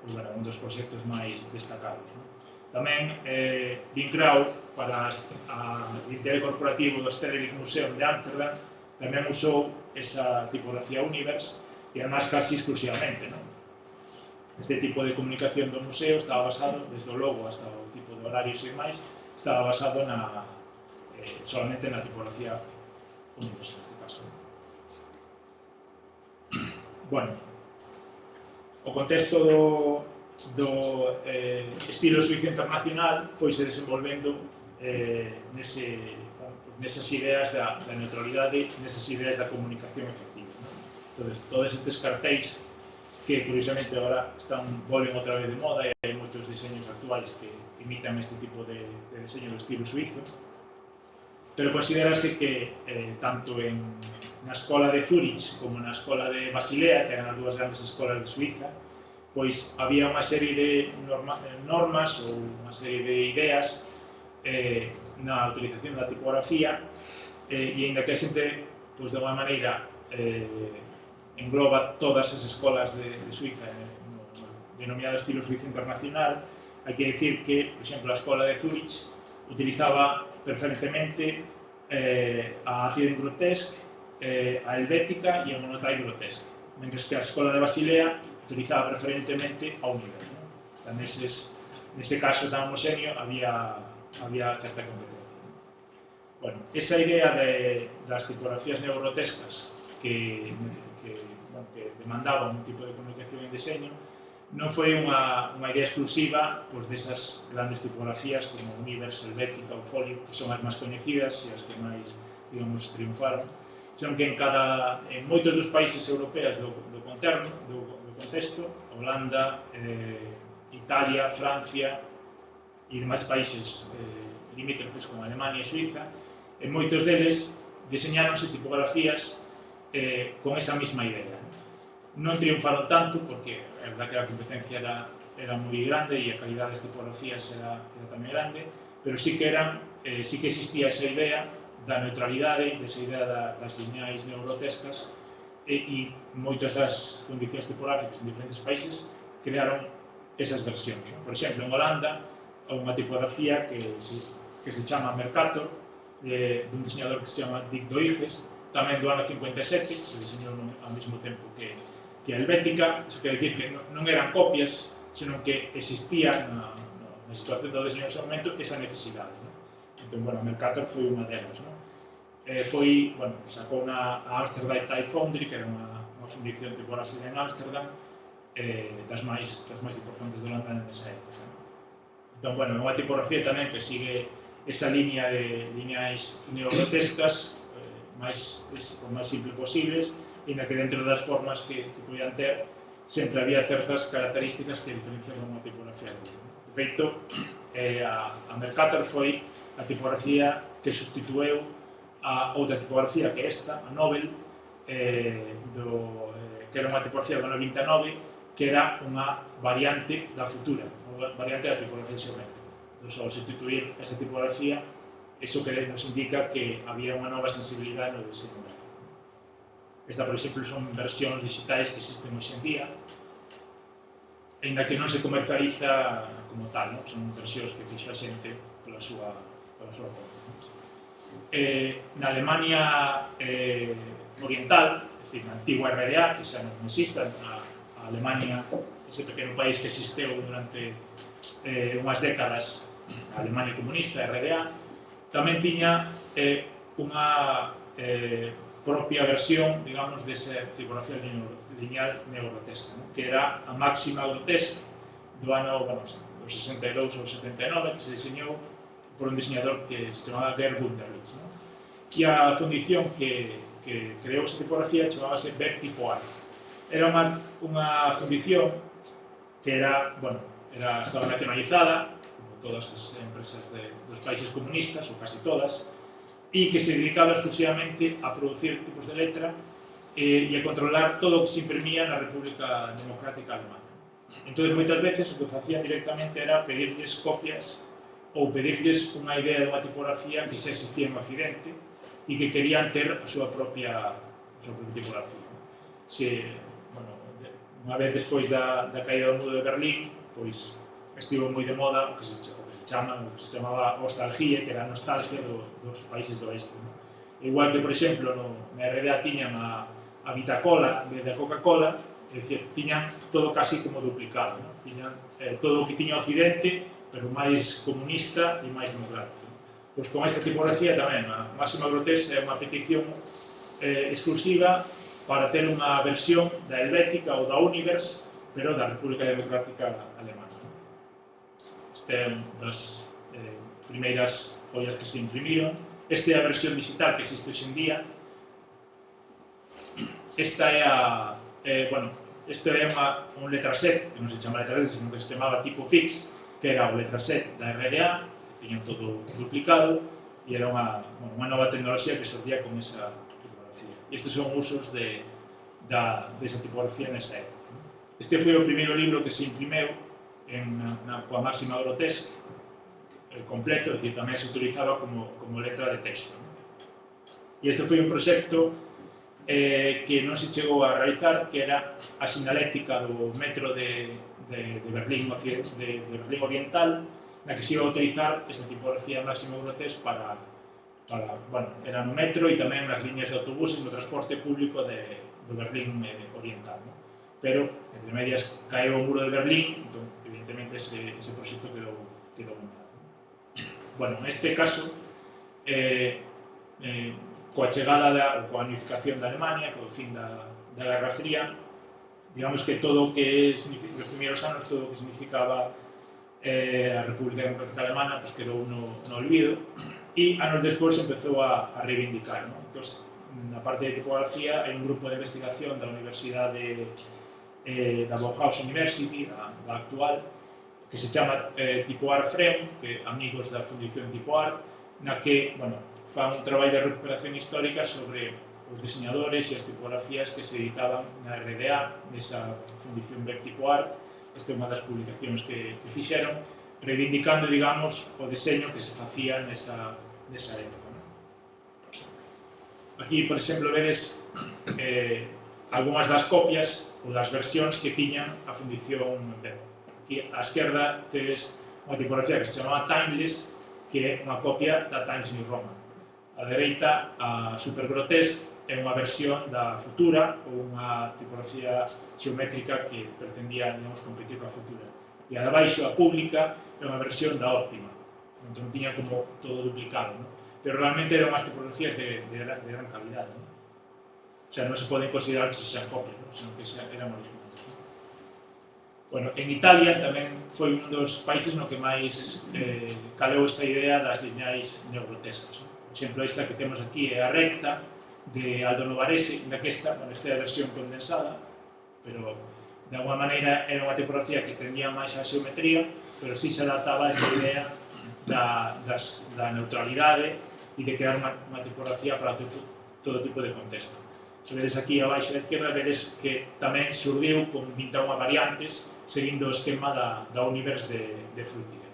un dos proxectos máis destacados. Tamén, Wim Grau, para o interés corporativo do Stedelijk Museum de Ámsterdam, tamén usou esa tipografía Univers, e además casi exclusivamente. Este tipo de comunicación do museo estaba basado, desde o logo hasta o tipo de horarios e máis, estaba basado solamente na tipografía Univers, neste caso. Bueno, o contexto do estilo suizo internacional foise desenvolvendo nesas ideas da neutralidade, nesas ideas da comunicación efectiva. Entón, todos estes cartéis que, curiosamente, agora volven outra vez de moda e hai moitos diseños actuales que imitan este tipo de diseño do estilo suizo, pero considerase que tanto na escola de Zurich como na escola de Basilea, que eran as dúas grandes escolas de Suiza, pois había unha serie de normas ou unha serie de ideas na utilización da tipografía e ainda que a xente, pois, de alguma maneira engloba todas as escolas de Suiza no denominado estilo suizo internacional, hai que dicir que, por exemplo, a escola de Zurich utilizaba preferentemente a Accident Grotesque, a Helvética e a Monotype Grotesque, mentre que a escola de Basilea utilizaba preferentemente a Univers. Nese caso tan homoxéneo había certa competencia. Bueno, esa idea das tipografías neogrotescas que demandaban un tipo de comunicación en diseño non foi unha idea exclusiva desas grandes tipografías como Univers, Helvética ou Folio, que son as máis coñecidas e as que máis, digamos, triunfaron, senón que en moitos dos países europeos do contexto, Holanda, Italia, Francia e demais países limítrofes como Alemania e Suiza, en moitos deles diseñáronse tipografías con esa mesma idea. Non triunfaron tanto porque é verdad que a competencia era moi grande e a calidad das tipografías era tamén grande, pero sí que existía esa idea da neutralidade, desa idea das lineais neogrotescas e moitas das fundicións tipográficas en diferentes países crearon esas versións. Por exemplo, en Holanda, unha tipografía que se chama Mercator, dun diseñador que se chama Dick Doiges, tamén do ano 57, que se diseñou ao mesmo tempo que a Helvética. Iso quer dicir que non eran copias, senón que existía na situación do diseño nese momento esa necesidade. Entón, bueno, Mercator foi unha delas. Sacou a Amsterdam Type Foundry, que era unha fundición tipográfica en Amsterdam, das máis importantes de Holanda nesa época. Entón, bueno, é unha tipografía tamén que sigue esa línea de lineais neogrotescas o máis simple posibles, e na que dentro das formas que podían ter sempre había certas características que diferenciaban unha tipografía de outra. De feito, a Mercator foi a tipografía que substitueu a outra tipografía que esta, a Nobel, que era unha tipografía do 99, que era unha variante da futura, unha variante da tipografía xeométrica. Ao substituir esa tipografía, iso que nos indica que había unha nova sensibilidade no diseño gráfico. Esta, por exemplo, son versións digitais que existen hoxe en día, aínda que non se comercializa como tal, son versións que fixa a xente pola súa conta. Na Alemania oriental, é dicir, na antigua RDA, que xa non existe, a Alemania, ese pequeno país que existeu durante unhas décadas, a Alemania comunista, RDA, tamén tiña unha propia versión, digamos, desa tipografía lineal neogrotesca, que era a máxima grotesca do ano 62 ou 79, que se diseñou por un diseñador que se chamaba Gerd Wunderlich. E a fundición que creou esa tipografía chamábase Beck Tipo Art. Era unha fundición que estaba nacionalizada, como todas as empresas dos países comunistas, ou casi todas, e que se dedicaba exclusivamente a producir tipos de letra e a controlar todo o que se imprimía na República Democrática Alemana. Entón, moitas veces, o que facían directamente era pedirlles copias ou pedirlles unha idea de unha tipografía que xa existía en Occidente e que querían ter a súa propia tipografía. Unha vez despois da caída do muro de Berlín, pois estivo moi de moda o que se chamaba nostalgia, que era a nostalgia dos países do oeste. Igual que, por exemplo, na RDA tiñan a Vitacola en vez da Coca-Cola, é dicir, tiñan todo casi como duplicado, tiñan todo o que tiña Occidente, pero máis comunista e máis democrático. Pois con esta tipografía tamén, a máxima grotesca é unha petición exclusiva para ter unha versión da Helvética ou da Univers, pero da República Democrática Alemana. Esta é unha das primeiras follas que se imprimiron. Esta é a versión digital que existe hoxe en día. Esta é un letraset, que non se chama letraset, senón que se chamaba tipo fix, que era o letraset da RDA, que tiña todo duplicado, e era unha nova tecnoloxía que sortía con esa tipografía. E estes son usos desa tipografía nesa época. Este foi o primeiro libro que se imprimeu coa máxima grotesca, completo, é dicir, tamén se utilizaba como letra de texto. E este foi un proxecto que non se chegou a realizar, que era a sinaléctica do metro de Berlín Oriental, na que se iba a utilizar esta tipografía máximo grotesca para bueno, era no metro e tamén nas líneas de autobuses no transporte público do Berlín Oriental. Pero, entre medias, caeu o muro de Berlín, entón, evidentemente, ese proxecto quedou montado. Bueno, neste caso, coa chegada ou coa unificación da Alemania, co fin da Guerra Fría, digamos que todo o que nos primeiros anos, todo o que significaba a República Democrática Alemana, pues quedou no olvido, e anos despois empezou a reivindicar. Entón, na parte de tipografía, hai un grupo de investigación da Universidade da Bauhaus University, da actual, que se chama Tipoart Freum, que amigos da Fundición Tipoart, na que, bueno, fan un traballo de recuperación histórica sobre os diseñadores e as tipografías que se editaban na RDA, nesa Fundición Beck Tipoart. Esta é unha das publicacións que fixeron, reivindicando, digamos, o deseño que se facía nesa época. Aquí, por exemplo, vedes algunhas das copias ou das versións que tiñan a Fundición Beck. Aquí, á esquerda, tedes unha tipografía que se chamaba Timeless, que é unha copia da Times New Roman. A dereita, a Super Grotesque, é unha versión da Futura, ou unha tipografía xeométrica que pretendía, digamos, competir coa Futura. E a de baixo, a Pública, é unha versión da Óptima. Entón, tiña como todo duplicado, ¿no? Pero realmente eran unhas tipografías de gran calidad, ¿no? O sea, non se poden considerar que se sean copias, ¿no? Sino que eran originales, ¿no? Bueno, en Italia tamén foi un dos países no que máis calou esta idea das lineais neogrotescas, ¿no? Por exemplo, esta que temos aquí é a recta de Aldo Novarese, na que esta é a versión condensada, pero de alguma maneira era unha tipografía que tendía máis a xeometría, pero sí se adaptaba a esa idea da neutralidade e de crear unha tipografía para todo tipo de contexto. Se vedes aquí abaixo da esquerda, vedes que tamén surdiu con 21 variantes seguindo o esquema da Univers de Frutiger.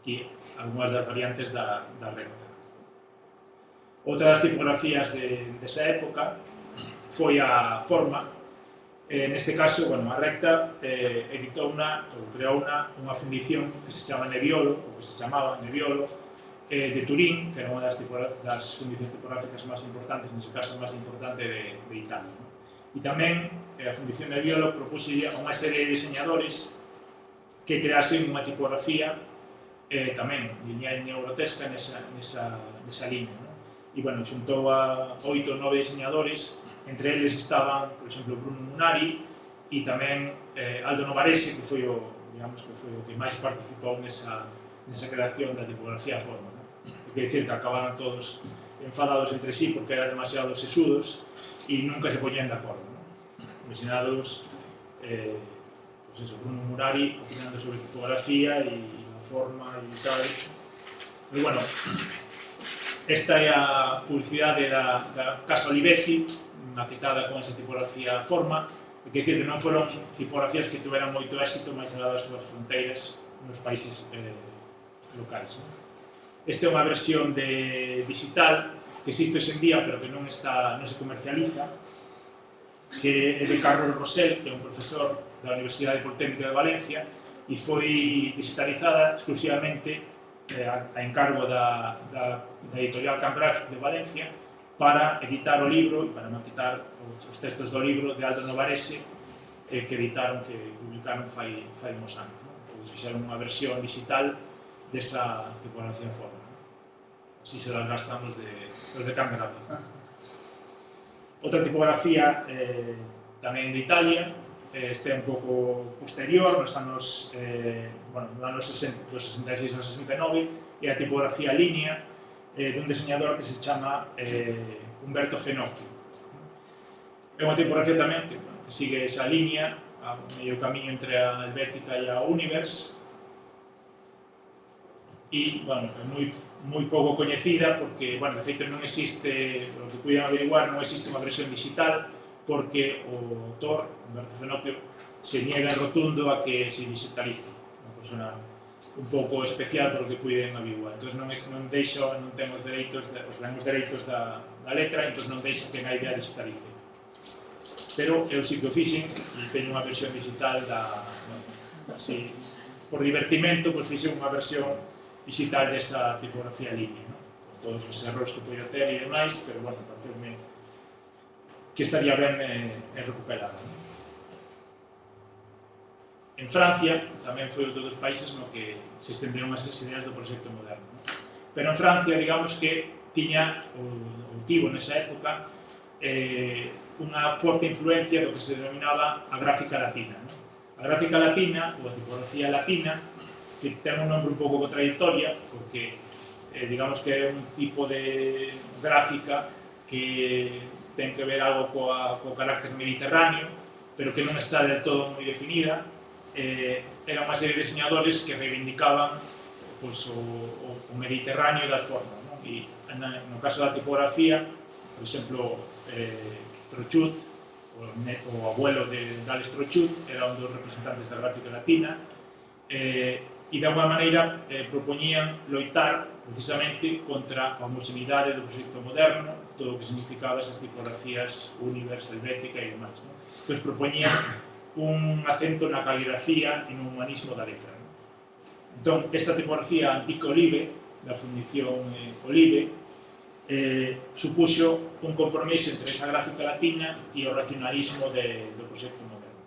Aquí, algunhas das variantes da recta. Outra das tipografías desa época foi a Forma. Neste caso, bueno, a recta editou ou creou unha fundición que se chama Nebbiolo, ou que se chamaba Nebbiolo, de Turín, que era unha das fundicións tipográficas máis importantes, nese caso máis importante de Italia. E tamén a fundición Nebbiolo propuxe a unha serie de diseñadores que creasen unha tipografía tamén lineal neogrotesca nesa liña. E, bueno, xuntou a 8 ou 9 diseñadores, entre eles estaban, por exemplo, Bruno Munari e tamén Aldo Novarese, que foi o que máis participou nesa creación da tipografía Forma. Quer dicir que acabaron todos enfadados entre sí porque eran demasiado sesudos e nunca se poñían de acordo. Imaginados, pues eso, Bruno Munari opinando sobre tipografía e a forma e tal. E, bueno, esta é a publicidade da Casa Olivetti, maquetada con esa tipografía Forma. Quer dicir que non foron tipografías que tuveran moito éxito máis alá das súas fronteiras nos países locais. Esta é unha versión digital que existe hoxe en día, pero que non se comercializa, que é de Carlos Rosell, que é un profesor da Universidade Politécnica de Valencia, e foi digitalizada exclusivamente a encargo da editorial Cambraf de Valencia para editar o libro e para maquetar os textos do libro de Aldo Novarese que publicaron fai uns anos. Fixeron unha versión digital desa tipografía Forma. Así se las gastamos de Cambraf. Outra tipografía tamén de Italia, este é un pouco posterior, nos anos 66 ou 69, é a tipografía Línea dun diseñador que se chama Umberto Fenocchio. É unha tipografía tamén que sigue esa línea, a medio camiño entre a Helvética e a Univers, e, bueno, é moi pouco coñecida porque, bueno, de feito non existe, o que puidan averiguar, non existe unha versión digital, porque o autor, Humberto Zenopio, se niega en rotundo a que se digitalice. Unha persona un pouco especial polo que puiden averiguar. Entón non ten os dereitos da letra, entón non deixa que a idea digitalice. Pero eu sí que o fixen e teño unha versión digital así, por divertimento, pois fixen unha versión digital desa tipografía línea, con todos os erros que poida ter e demais, pero, bueno, pareceume que estaría ben recuperada. En Francia, tamén foi outro dos países no que se estenderon as ideas do proxecto moderno. Pero en Francia, digamos que tiña, ou tivo nesa época, unha forte influencia do que se denominaba a gráfica latina. A gráfica latina, ou a tipografía latina, que ten un nombre un pouco contradictoria, porque digamos que é un tipo de gráfica que ten que ver algo co carácter mediterráneo, pero que non está del todo moi definida. Era unha serie de diseñadores que reivindicaban o Mediterráneo das formas. E no caso da tipografía, por exemplo, Trochut, o abuelo de Gales Trochut, era un dos representantes da gráfica latina, e de alguma maneira propoñían loitar precisamente contra a homoxeneidade do proxecto moderno, todo o que significaba esas tipografías Univers, Helvética e demais. Entón propoñían un acento na caligrafía e no humanismo da letra. Entón, esta tipografía Antique Olive, da Fundición Olive, supuxo un compromiso entre esa gráfica latina e o racionalismo do proxecto moderno.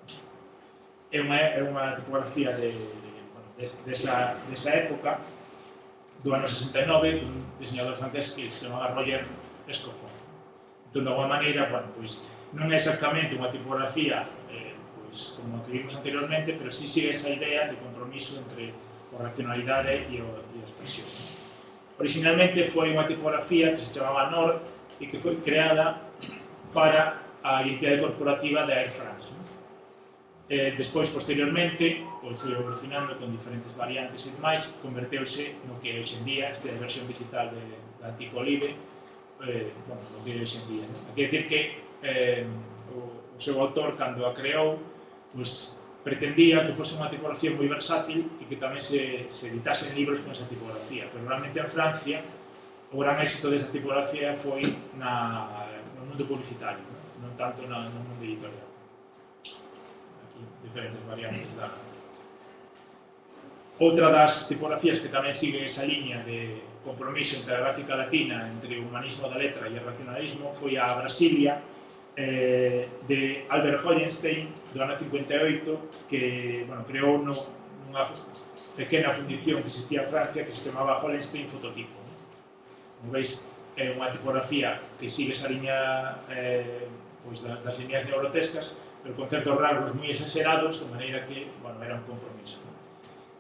É unha tipografía desa época, do ano 69, dun diseñador francés que se chamaba Roger Escoffon. Entón, de alguma maneira, non é exactamente unha tipografía como a que vimos anteriormente, pero sí sigue esa idea de compromiso entre a racionalidade e a expresión. Originalmente foi unha tipografía que se chamaba Nord e que foi creada para a identidade corporativa da Air France. Despois, posteriormente, foi evolucionando con diferentes variantes e demais, converteuse no que hoxe en día, esta versión digital da Antique Olive, no que hoxe en día. Quer dizer que o seu autor, cando a creou, pretendía que fose unha tipografía moi versátil e que tamén se editasen libros con esa tipografía. Pero realmente en Francia o gran éxito desa tipografía foi no mundo publicitario, non tanto no mundo editorial. Aquí diferentes variantes da... Outra das tipografías que tamén sigue esa liña de compromiso entre a gráfica latina, entre o humanismo da letra e o racionalismo, foi a Brasilia, de Albert Heulenstein, do ano 58, que creou nunha pequena fundición que existía en Francia que se chamaba Heulenstein Fototipo. Como veis, é unha tipografía que sigue esa liña das liñas neogrotescas, pero con certos rasgos moi exagerados, de maneira que era un compromiso.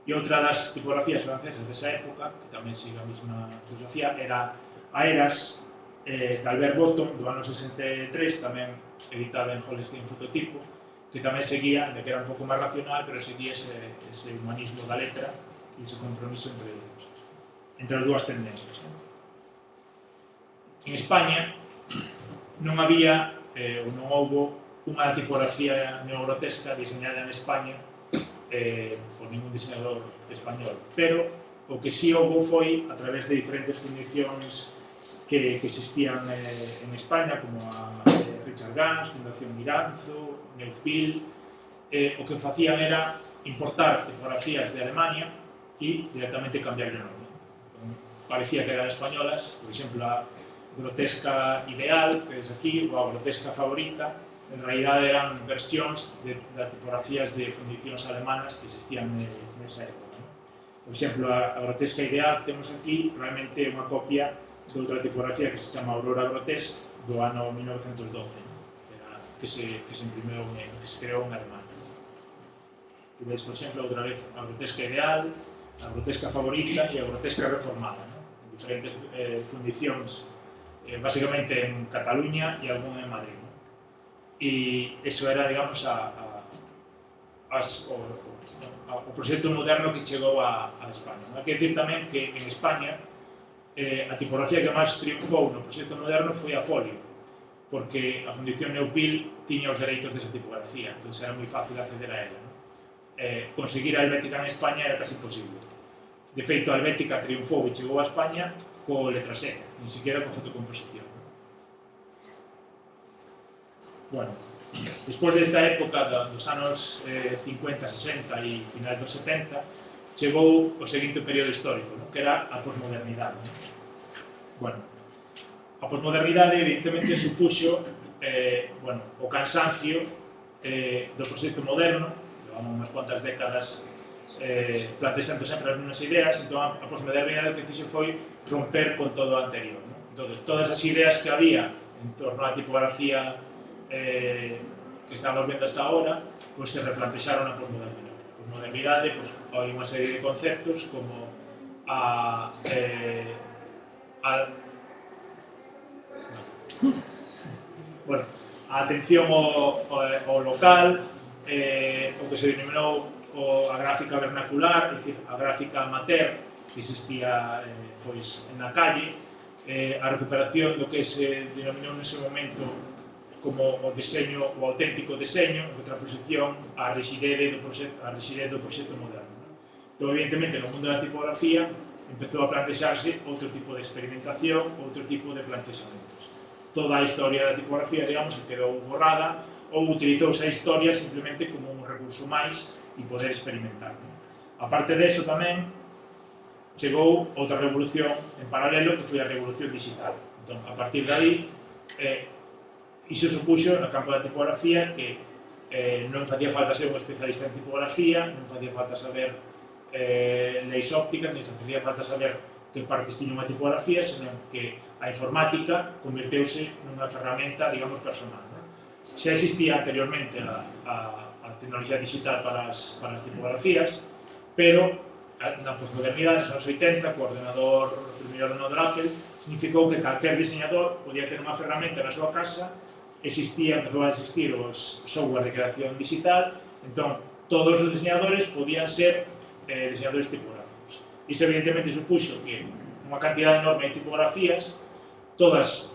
E outra das tipografías francesas desa época, que tamén sigue a mesma filosofía, era Aeras, de Albert Botton, do ano 63, tamén editada en Heulenstein Fototipo, que tamén seguía, que era un pouco máis racional, pero seguía ese humanismo da letra e ese compromiso entre as dúas tendencias. En España non había ou non houbo unha tipografía neogrotesca diseñada en España por ningún diseñador español, pero o que sí houbo foi a través de diferentes fundicións que existían en España, como a Richard Gans, Fundación Miranzo, Neufville. O que facían era importar tipografías de Alemania e directamente cambiar o nome. Parecía que eran españolas, por exemplo, a Grotesca Ideal, que é aquí, ou a Grotesca Favorita, en realidade eran versións de tipografías de fundicións alemanas que existían nesa época. Por exemplo, a Grotesca Ideal que temos aquí realmente é unha copia de outra tipografía que se chama Aurora Grotesque do ano 1912, que se imprimiu, que se creou en Alemania. E veis, por exemplo, outra vez a Grotesca Ideal, a Grotesca Favorita e a Grotesca Reformada, en diferentes fundicións, basicamente en Cataluña e algún en Madrid. E iso era, digamos, o proxecto moderno que chegou a España. Hai que dicir tamén que en España a tipografía que máis triunfou no proxecto moderno foi a folio, porque a Fundición Neufville tiña os dereitos desa tipografía, entón era moi fácil acceder a ela. Conseguir a Helvética en España era casi imposible. De feito, a Helvética triunfou e chegou a España co letra seca, ni siquiera con fotocomposición. Bueno, despois desta época dos anos 50, 60 e finais dos 70, chegou o seguinte período histórico, que era a posmodernidade. Bueno, a posmodernidade evidentemente supuxo o cansancio do proxecto moderno. Levamos unhas cuantas décadas plantexando sempre as mesmas ideas, entón a posmodernidade o que fixo foi romper con todo o anterior. Entón, todas as ideas que había en torno á tipografía que estamos vendo hasta ahora, pois se replantexaron na posmodernidade. A posmodernidade, pois, hai unha serie de conceptos como a atención ao local, o que se denominou a gráfica vernacular, é dicir, a gráfica amateur que existía na calle, a recuperación do que se denominou nese momento como o deseño, o auténtico deseño, en contraposición á rigidez do proxecto moderno. Entón, evidentemente, no mundo da tipografía empezou a plantexarse outro tipo de experimentación, outro tipo de plantexamentos. Toda a historia da tipografía, digamos, quedou borrada ou utilizouse a historia simplemente como un recurso máis e poder experimentar. A parte deso tamén chegou outra revolución en paralelo que foi a revolución digital. Entón, a partir de aí, iso supuxo no campo da tipografía que non facía falta ser un especialista en tipografía, non facía falta saber leis ópticas, non facía falta saber que partes tiña unha tipografía, senón que a informática converteuse nunha ferramenta, digamos, personal. Xa existía anteriormente a tecnoloxía digital para as tipografías, pero na posmodernidade, nos anos 80, o primeiro ordenador Apple, significou que calquer diseñador podía ter unha ferramenta na súa casa, empezou a existir os software de creación digital, entón todos os diseñadores podían ser diseñadores tipográficos. Iso evidentemente supuxo que unha cantidad enorme de tipografías, todas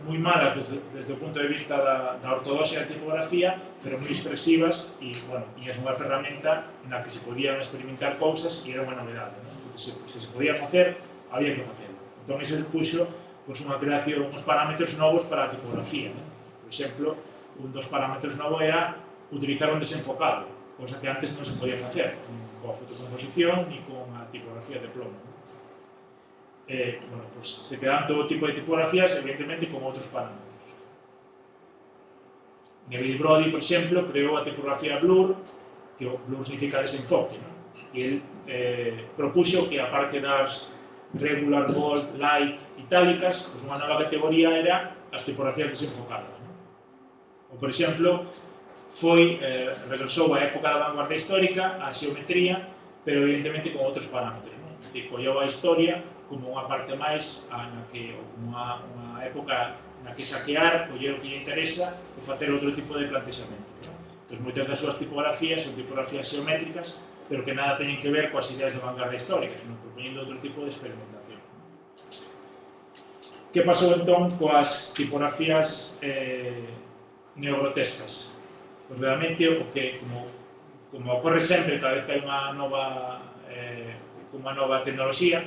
moi malas desde o punto de vista da ortodoxia da tipografía, pero moi expresivas e, bueno, tiñas unha ferramenta na que se podían experimentar cousas e era unha novedade. Se se podía facer, había que facelo. Entón, iso supuxo unha creación, uns parámetros novos para a tipografía. Por exemplo, un dos parámetros novos era utilizar un desenfocado, cosa que antes non se podía facer coa fotocomposición ni con a tipografía de plomo. Se crearon todo tipo de tipografías, evidentemente, con outros parámetros. Neville Brody, por exemplo, creou a tipografía Blur, que o Blur significa desenfoque, e ele propuxo que, a parte das regular, bold, light, itálicas, unha nova categoría era as tipografías desenfocadas. Ou, por exemplo, regresou a época da vanguardia histórica, a xeometría, pero evidentemente con outros parámetros. Colleu a historia como unha parte máis, como unha época na que saquear, coller o que lle interesa e facer outro tipo de plantexamento. Entón, moitas das súas tipografías son tipografías xeométricas, pero que nada teñen que ver coas ideas de vanguardia histórica, senón propoñendo outro tipo de experimentación. Que pasou entón coas tipografías neogrotescas? Pois realmente o que, como ocorre sempre cada vez que hai unha nova tecnoloxía,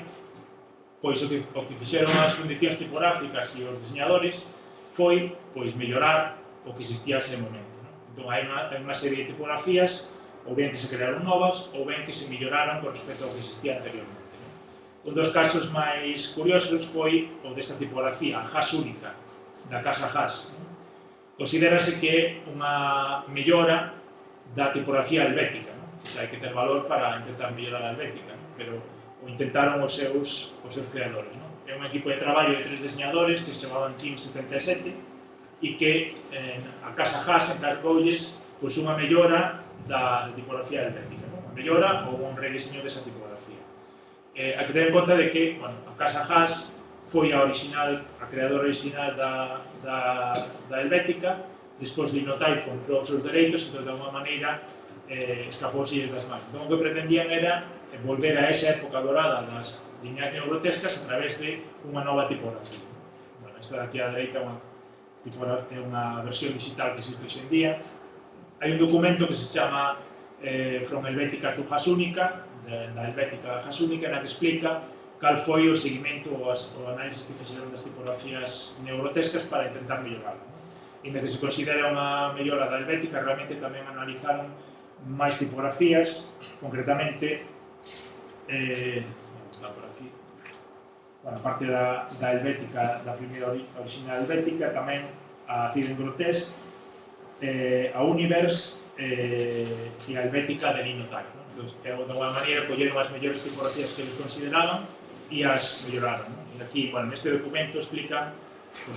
pois o que fixeron as fundicións tipográficas e os diseñadores foi mellorar o que existía ese momento. Entón hai unha serie de tipografías ou ben que se crearon novas ou ben que se melloraron con respecto ao que existía anteriormente. Un dos casos máis curiosos foi o desta tipografía, a Haas única, da casa Haas. Considérase que é unha mellora da tipografía helvética, que xa hai que ter valor para intentar mellorar a helvética, pero o intentaron os seus creadores. É un equipo de traballo de 3 diseñadores que se chamaban Team 77 e que a casa Haas encargoulles unha mellora da tipografía helvética, unha mellora ou un rediseño desa tipografía. Hai que ter en conta de que a casa Haas foi a creadora original da helvética, despois Linotype comprou os seus dereitos e, de alguma maneira, escapouse das mans. Entón, o que pretendían era volver a esa época dorada das liñas neogrotescas a través de unha nova tipografía. Esta de aquí á dereita é é unha versión digital que existe hoxe en día. Hai un documento que se chama From Helvética to Jasúnica, da Helvética a Jasúnica, na que explica cal foi o seguimento ou o análisis que fixeron das tipografías neogrotescas para intentar mellorarlo. Inda que se considera unha mellora da Helvética, realmente tamén analizaron máis tipografías, concretamente, está por aquí, a parte da Helvética, da primeira original Helvética, tamén a Ciden Grotesque, a Universe e a Helvética de Linotype. Entón, de alguma maneira, colleron as mellores tipografías que eles consideraban e as melloraron. E aquí, neste documento, explican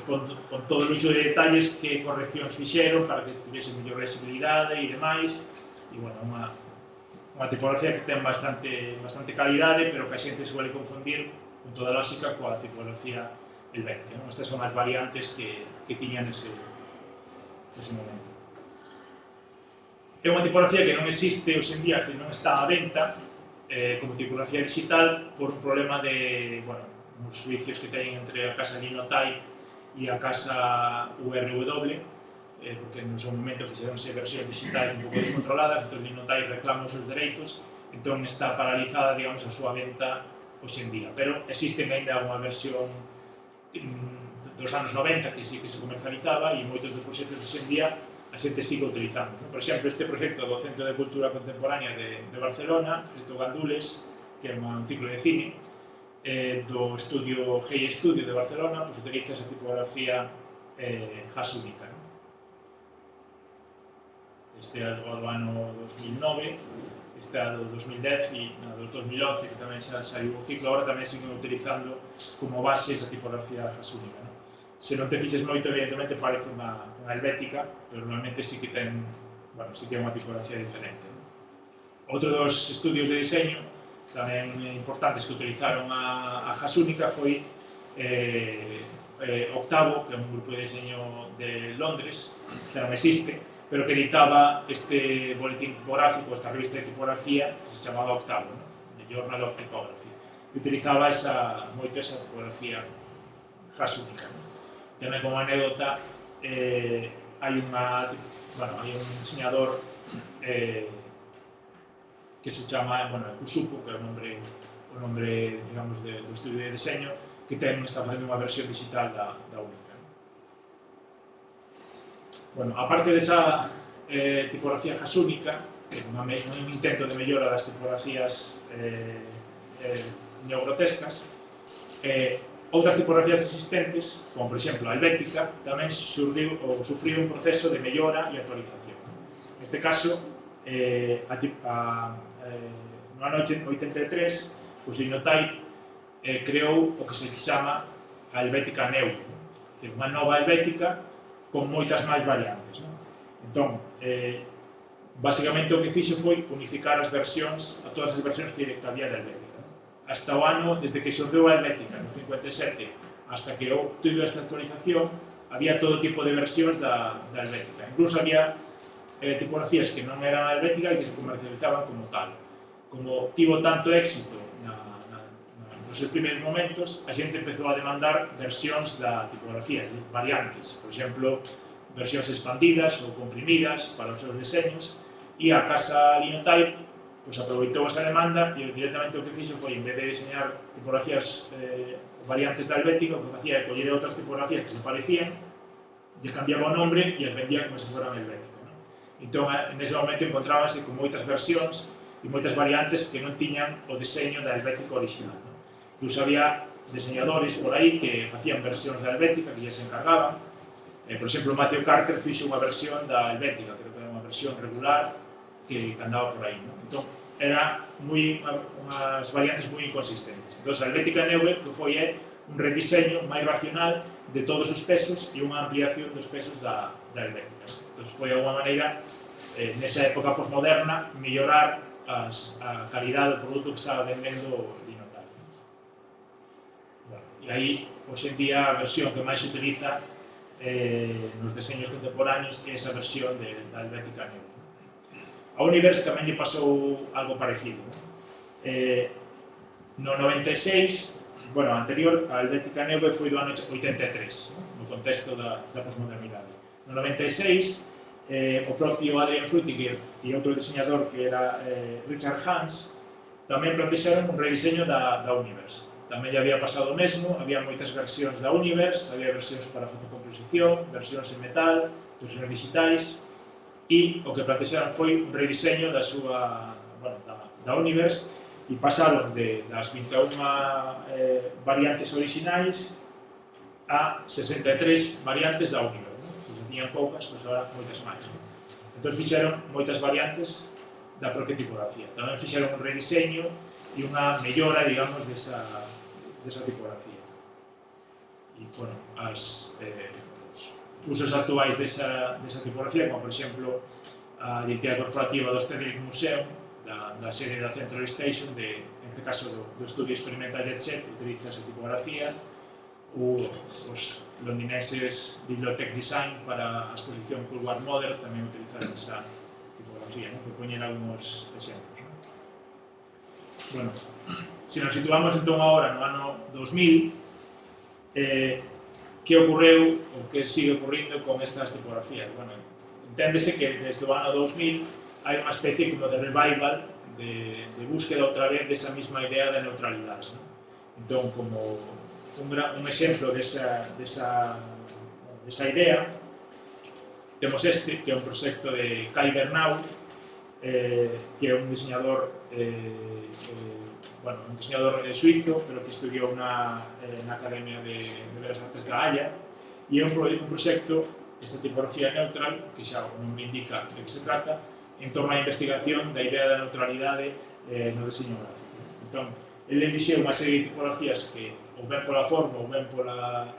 con todo o luxo de detalles que correccións fixeron para que tivese mellor lexibilidade e demais. E, unha tipografía que ten bastante calidade, pero que a xente suele confundir con toda a lógica coa tipografía helvética. Estas son as variantes que tiñan nese momento. É unha tipografía que non existe hoxe en día, que non está á venta como tipografía digital por un problema de uns suicios que teñen entre a casa Linotype e a casa URW, porque no seu momento fixeronse versións digitais un pouco descontroladas, entón Linotype reclama os seus dereitos, entón está paralizada, digamos, a súa venta hoxe en día. Pero existen ainda unha versión dos anos 90 que sí que se comercializaba e moitos dos proxectos hoxe en día a xente sigue utilizando. Por exemplo, este proxecto do Centro de Cultura Contemporánea de Barcelona, proxecto Gandules, que é un ciclo de cine, do estudio Hey Studio de Barcelona, utiliza esa tipografía jasúnica. Este é do ano 2009, este é do 2010 e do 2011, que tamén xa saiu o ciclo, agora tamén siguen utilizando como base esa tipografía jasúnica. Se non te fixes moito, evidentemente parece unha helvética, pero realmente sí que ten, sí que é unha tipografía diferente. Outro dos estudios de diseño tamén importantes que utilizaron a jasúnica foi Octavo, que é un grupo de diseño de Londres, que non existe, pero que editaba este boletín tipográfico, esta revista de tipografía, que se chamaba Octavo, The Journal of Typography, que utilizaba moito esa tipografía jasúnica. Tamén como anécdota, hai un diseñador que se chama Kusupo, que é o nombre, digamos, do estudio de diseño, que está facendo unha versión digital da única. Aparte desa tipografía jasúnica, que é un intento de mellora das tipografías neogrotescas, outras tipografías existentes, como por exemplo a helvética, tamén sufriu un proceso de mellora e actualización. Neste caso, no ano 83, Linotype creou o que se chama a Helvética Neo, unha nova helvética con moitas máis variantes. Entón, basicamente o que fixo foi unificar as versións, a todas as versións que había da helvética. Hasta o ano, desde que xordeu a helvética no 57, hasta que obtivo esta actualización, había todo tipo de versións da helvética. Incluso había tipografías que non eran helvética e que se comercializaban como tal. Como tivo tanto éxito nos seus primeiros momentos, a xente empezou a demandar versións da tipografía, variantes. Por exemplo, versións expandidas ou comprimidas para os seus deseños, e a casa Linotype aproveitou esa demanda e directamente o que fixo foi, en vez de diseñar tipografías variantes da helvética, o que facía é coller outras tipografías que se parecían, lle cambiaba o nombre e as vendía como se foran helvética. Entón, nese momento encontrábanse con moitas versións e moitas variantes que non tiñan o diseño da helvética original. Incluso había diseñadores por aí que facían versións da helvética que se encargaban. Por exemplo, Matthew Carter fixo unha versión da helvética, creo que era unha versión regular que andaba por aí. Entón, eran unhas variantes moi inconsistentes. Entón, a helvética Neo que foi un rediseño máis racional de todos os pesos e unha ampliación dos pesos da helvética. Entón, foi, de alguma maneira, nesa época postmoderna, mellorar a calidade do produto que estaba vendendo Linotype. E aí, hoxe en día, a versión que máis se utiliza nos deseños contemporáneos é esa versión da helvética Neo. A Universe tamén lle pasou algo parecido. No 96 bueno, a anterior, a Helvética Neue foi do ano 83, no contexto da posmodernidade. No 96, o propio Adrian Frutiger e outro diseñador que era Richard Hans tamén plantexaron un rediseño da Universe. Tamén lle había pasado o mesmo, había moitas versións da Universe, había versións para fotocomposición, versións en metal, versións digitais, e o que plantexaron foi un rediseño da súa, bueno, da Universe, e pasaron das 21 variantes orixinais a 63 variantes da Universe. Se tiñan poucas, pois agora moitas máis. Entón fixeron moitas variantes da propia tipografía. Tamén fixeron un rediseño e unha mellora, digamos, desa tipografía. E, bueno, os usos actuais desa tipografía, como, por exemplo, a identidade corporativa do Stedelijk Museum, da serie da Central Station, neste caso do estudio experimental Jet Set, utiliza esa tipografía, os londinenses Bibliotech Design para a exposición Cool War Modern tamén utilizaron esa tipografía, por poñer algúns exemplos. Bueno, se nos situamos entón agora no ano 2000, que ocorreu ou que sigue ocorrindo con estas tipografías? Bueno, enténdese que desde o ano 2000 hai unha especie como de revival, de búsqueda outra vez desa mesma idea de neutralidade. Entón, como un exemplo desa idea, temos este, que é un proxecto de Kai Bernau, que é un diseñador un diseñador suizo, pero que estudiou na Academia de Belas Artes da Haya, e é un proxecto, esta tipografía neutral, que xa o nome indica de que se trata, en torno á investigación da idea da neutralidade no diseño gráfico. Entón, ele elixeu unha serie de tipografías que, ou ben pola forma, ou ben pola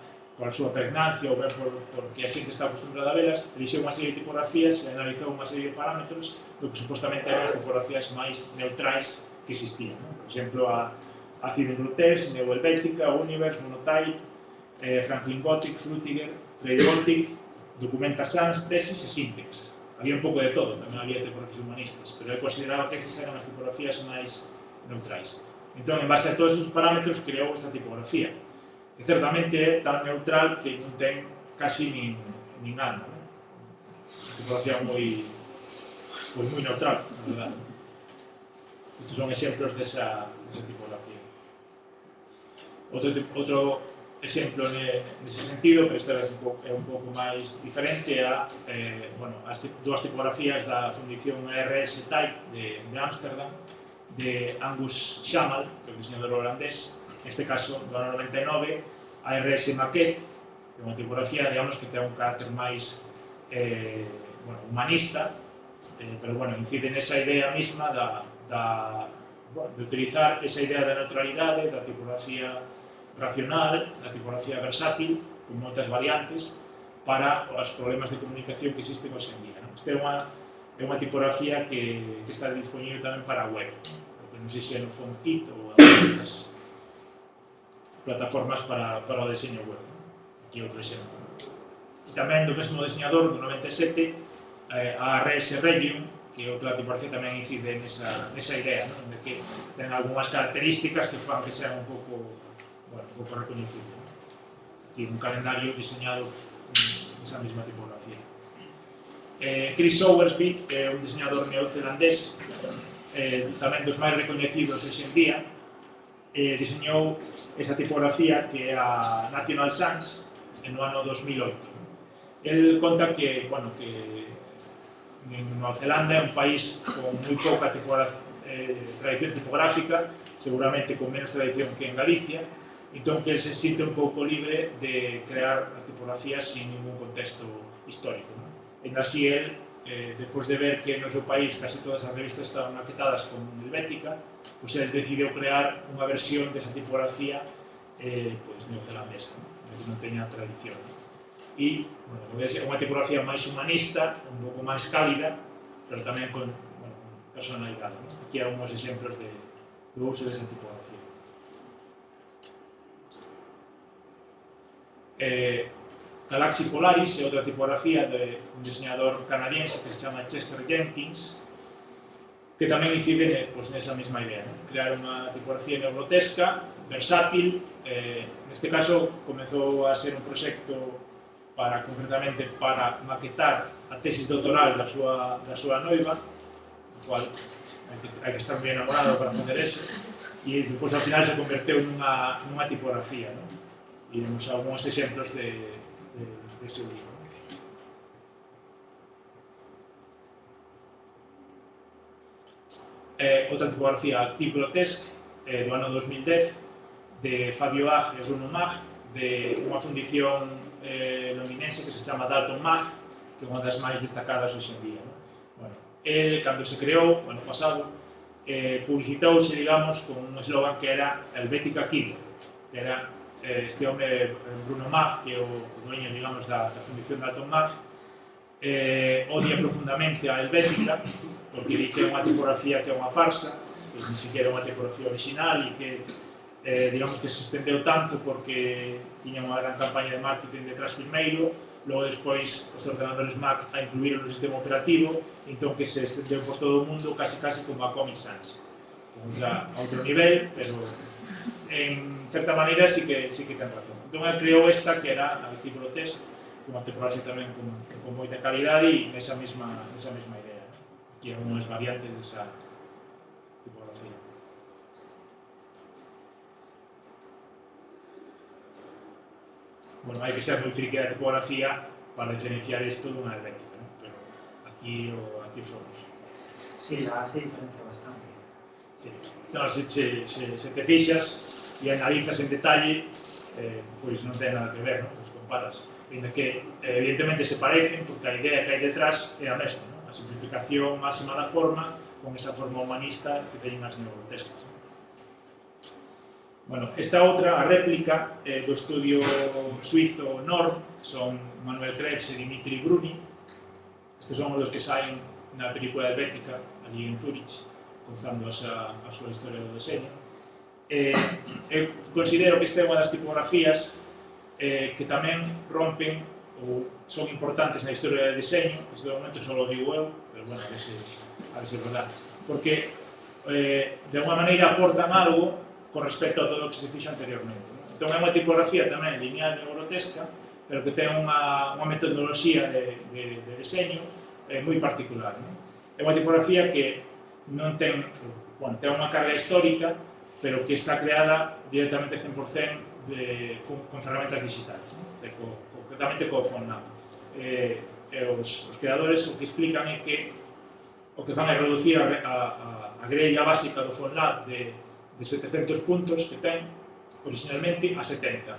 súa pregnancia, ou ben porque a xente está acostumbrada a velas, elixeu unha serie de tipografías e analizou unha serie de parámetros do que supostamente eran as tipografías máis neutrais que existían. Por exemplo, a Cyril Rutes, Neo Helvética, Universe, Monotype, Franklin Gothic, Frutiger, Freddy Gothic, Documenta Sans, Tesis e Syntax. Había un pouco de todo, tamén había tipografías humanistas, pero eu consideraba que esas eran as tipografías máis neutrais. Entón, en base a todos esos parámetros, creou esta tipografía, que certamente é tan neutral que non ten casi nin alma. Unha tipografía moi neutral, na verdade. Estes son exemplos desa tipografía. Outro exemplo nese sentido, pero esta vez é un pouco máis diferente, as dúas tipografías da fundición RS Type de Ámsterdam, de Angus Schamal, que é un diseñador holandés, neste caso do ano 99, a RS Maquette, que é unha tipografía, digamos, que ten un carácter máis humanista, pero, incide nesa idea mesma de utilizar esa idea da neutralidade, da tipografía racional, da tipografía versátil, con moitas variantes, para os problemas de comunicación que existen hoxe en día. Esta é unha tipografía que está disponible tamén para a web, non sei se é no Fontkit ou outras plataformas para o diseño web. Aquí outro exemplo. Tamén do mesmo diseñador, do 97, a RS Region, que é outra tipografía tamén incide nesa idea, de que ten algunhas características que fan que sean un pouco reconhecido. Aquí un calendario diseñado nesa mesma tipografía. Chris Sowersby, que é un diseñador neozelandés, tamén dos máis recoñecidos hoxe en día, diseñou esa tipografía que é a National Sans no ano 2008. El conta que Nova Zelanda é un país con moi pouca tradición tipográfica, seguramente con menos tradición que en Galicia, entón que se sinte un pouco libre de crear as tipografías sin ningún contexto histórico. En así, despois de ver que no seu país casi todas as revistas estaban maquetadas con Helvética, pois el decidiu crear unha versión desa tipografía neozelandesa, que non teña tradición. E, é unha tipografía máis humanista, un pouco máis cálida, pero tamén con personalidade. Aquí hai uns exemplos do uso desa tipografía. Galaxy Polaris é outra tipografía de un diseñador canadiense que se chama Chester Jenkins, que tamén incide nesa mesma idea, crear unha tipografía neogrotesca, versátil. Neste caso, comezou a ser un proxecto concretamente para maquetar a tesis doutoral da súa noiva, o cual hai que estar moi enamorado para facer eso, e depois ao final se converteu nunha tipografía. E vemos algúns exemplos dese uso. Outra tipografía, Tigrotesc, do ano 2010, de Fabio Ag e Bruno Mag, de unha fundición londinense que se chama Dalton Mag, que é unha das máis destacadas hoxe en día. Ele, cando se creou, o ano pasado, publicitouse, digamos, con un eslogan que era Helvética Killer, que era este home, Bruno Mag, que é o dueño, digamos, da fundición Dalton Mag, odia profundamente a Helvética, porque di que é unha tipografía que é unha farsa, que ni siquiera é unha tipografía original e que, digamos, que se estendeu tanto porque tiña unha gran campaña de marketing detrás primeiro, logo despois os ordenadores Mac a incluíron no sistema operativo, entón que se estendeu por todo o mundo casi como a Comic Sans, a outro nivel, pero en certa maneira sí que ten razón. Entón creou esta que era a Tigrotesc, unha tipografía tamén con moita calidade e nesa mesma idea, que eran unhas variantes desa tipografía. Bueno, hai que ser moi friki da tipografía para diferenciar isto dunha helvética, ¿no? Pero aquí o somos. Sí, la se diferencia bastante. Sí. No, se te fixas e analizas en detalle, pois non ten nada que ver, ¿no? Pues comparas. Ainda que, evidentemente, se parecen, porque a idea que hai detrás é a mesma, ¿no? A simplificación máxima da forma con esa forma humanista que teñen as neogrotescas. Bueno, esta outra, a réplica do estudio suizo NORM, son Manuel Krebs e Dimitri Bruni. Estes son os que saen na película helvética, ali en Zurich, contando a súa historia do deseño. Eu considero que esta é unha das tipografías que tamén rompen ou son importantes na historia do deseño. Neste momento só o digo eu, pero bueno, a ver se é verdade, porque de alguma maneira aportan algo con respecto a todo o que se fixo anteriormente. Entón é unha tipografía tamén lineal neogrotesca, pero que ten unha metodoloxía de deseño moi particular. É unha tipografía que non ten unha carga histórica, pero que está creada directamente 100% con ferramentas digitais, concretamente co FONTLAB. Os creadores o que explican é que o que fan é reducir a grella básica do FONTLAB de 700 puntos que ten originalmente a 70.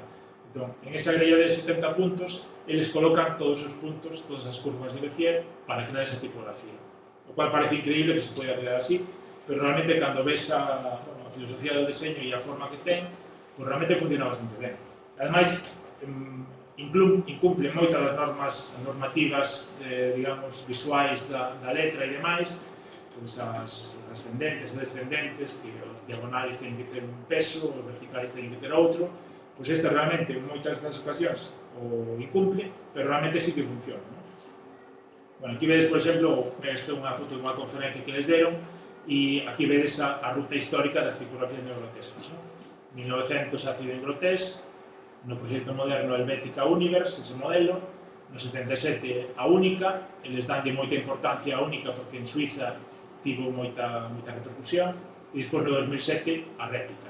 Entón, en esa grella de 70 puntos, eles colocan todos os puntos, todas as curvas de Bézier para crear esa tipografía. O cual parece increíble que se poida crear así, pero realmente cando ves a filosofía do deseño e a forma que ten, pues realmente funciona bastante ben. Ademais, incumple moitas das normativas, digamos, visuais da letra e demais, pois as ascendentes e descendentes, que os diagonais teñen que ter un peso, os verticais teñen que ter outro, pois esta realmente en moitas das ocasións o incumple, pero realmente sí que funciona, ¿no? Bueno, aquí vedes, por exemplo, esta é unha foto de unha conferencia que les deron, e aquí vedes a ruta histórica das tipografías neogrotescas, ¿no? 1900 ácido en Grotesc, no proxecto moderno Helvética Universe, ese modelo, no 77 a única, eles danlle moita importancia a única porque en Suiza tivo moita repercusión, e despois no 2007 a réplica.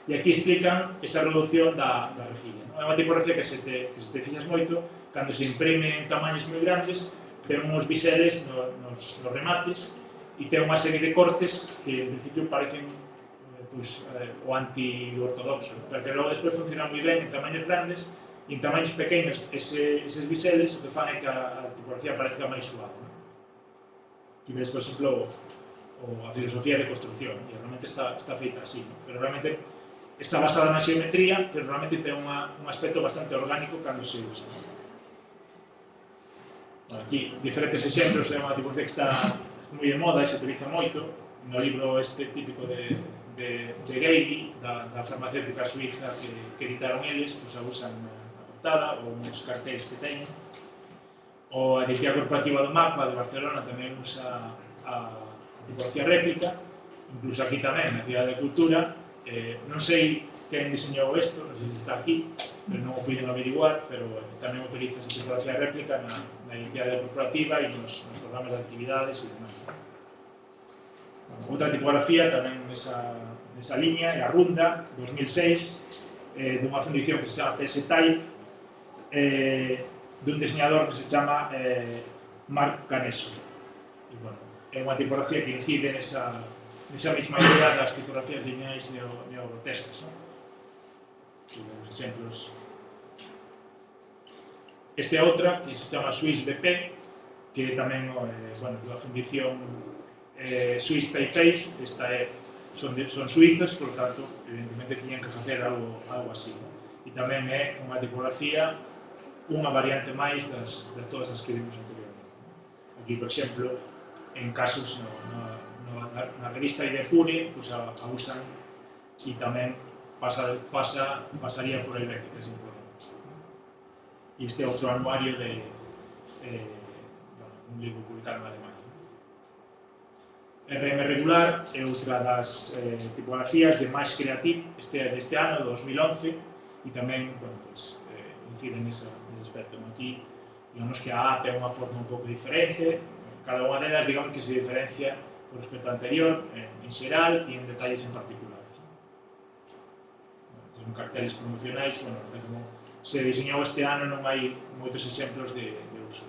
E aquí explican esa reducción da rejilla. É unha tipografía que se te fixas moito, cando se imprime en tamaños moi grandes, ten uns biseles nos remates e ten unha serie de cortes que en principio parecen o anti-ortodoxo, pero que logo despois funcionan moi ben en tamaños grandes e en tamaños pequenos eses biseles o que fan é que a tipografía parezca máis suave. Aquí ves, por exemplo, a filosofía de construcción, e realmente está feita así, pero realmente está basada na xeometría, pero realmente ten un aspecto bastante orgánico cando se usa. Aquí, diferentes exemplos, é unha tipografía que está moi de moda e se utiliza moito, no libro este típico de Geibig, da farmacéutica suiza que editaron eles, pois a usan na portada, ou nos cartéis que teñen. A identidade corporativa do mapa de Barcelona tamén usa a tipografía réplica, incluso aquí tamén, na Cidade de Cultura. Non sei quen diseñou isto, non sei se está aquí, pero non o puiden averiguar, pero tamén utiliza esa tipografía réplica na identidade corporativa e nos programas de actividades e demais. Outra tipografía tamén nesa liña é a Runda, 2006, dunha fundición que se chama PS Type, dun diseñador que se chama Marc Caneso. E, bueno, é unha tipografía que incide nesa mesma idea das tipografías lineais neogrotescas. Os exemplos. Esta é outra que se chama Swiss BP, que tamén da fundición Swiss Typeface. Son suizos, por tanto, evidentemente tiñan que facer algo así. E tamén é unha tipografía, unha variante máis de todas as que vimos anteriormente. Aquí, por exemplo, en casos na revista Idefune, a usan e tamén pasaría por Helvética sin problema. E este é outro anuario de un libro publicado en Alemania. RM regular é outra das tipografías de máis creative, este é deste ano, 2011, e tamén incide nese aspecto. Aquí, digamos que a A ten unha forma un pouco diferente, cada unha delas, digamos que se diferencia con respecto ao anterior, en xeral e en detalles en particulares. Son carteles promocionais, hasta como se diseñou este ano non hai moitos exemplos de uso.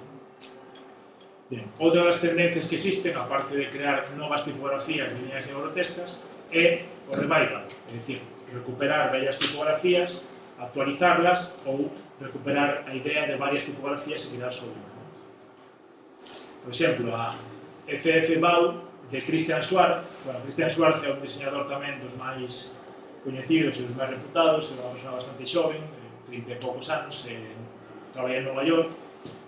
Bien, outra das tendencias que existen, aparte de crear novas tipografías de liñas neogrotescas, é o revival, é dicir, recuperar vellas tipografías, actualizarlas ou recuperar a idea de varias tipografías e quedar só unha. Por exemplo, a FF Bau de Christian Schwarz. Christian Schwarz é un diseñador tamén dos máis coñecidos e dos máis reputados, é unha persona bastante xoven, 30 e poucos anos, traballa en Nova York,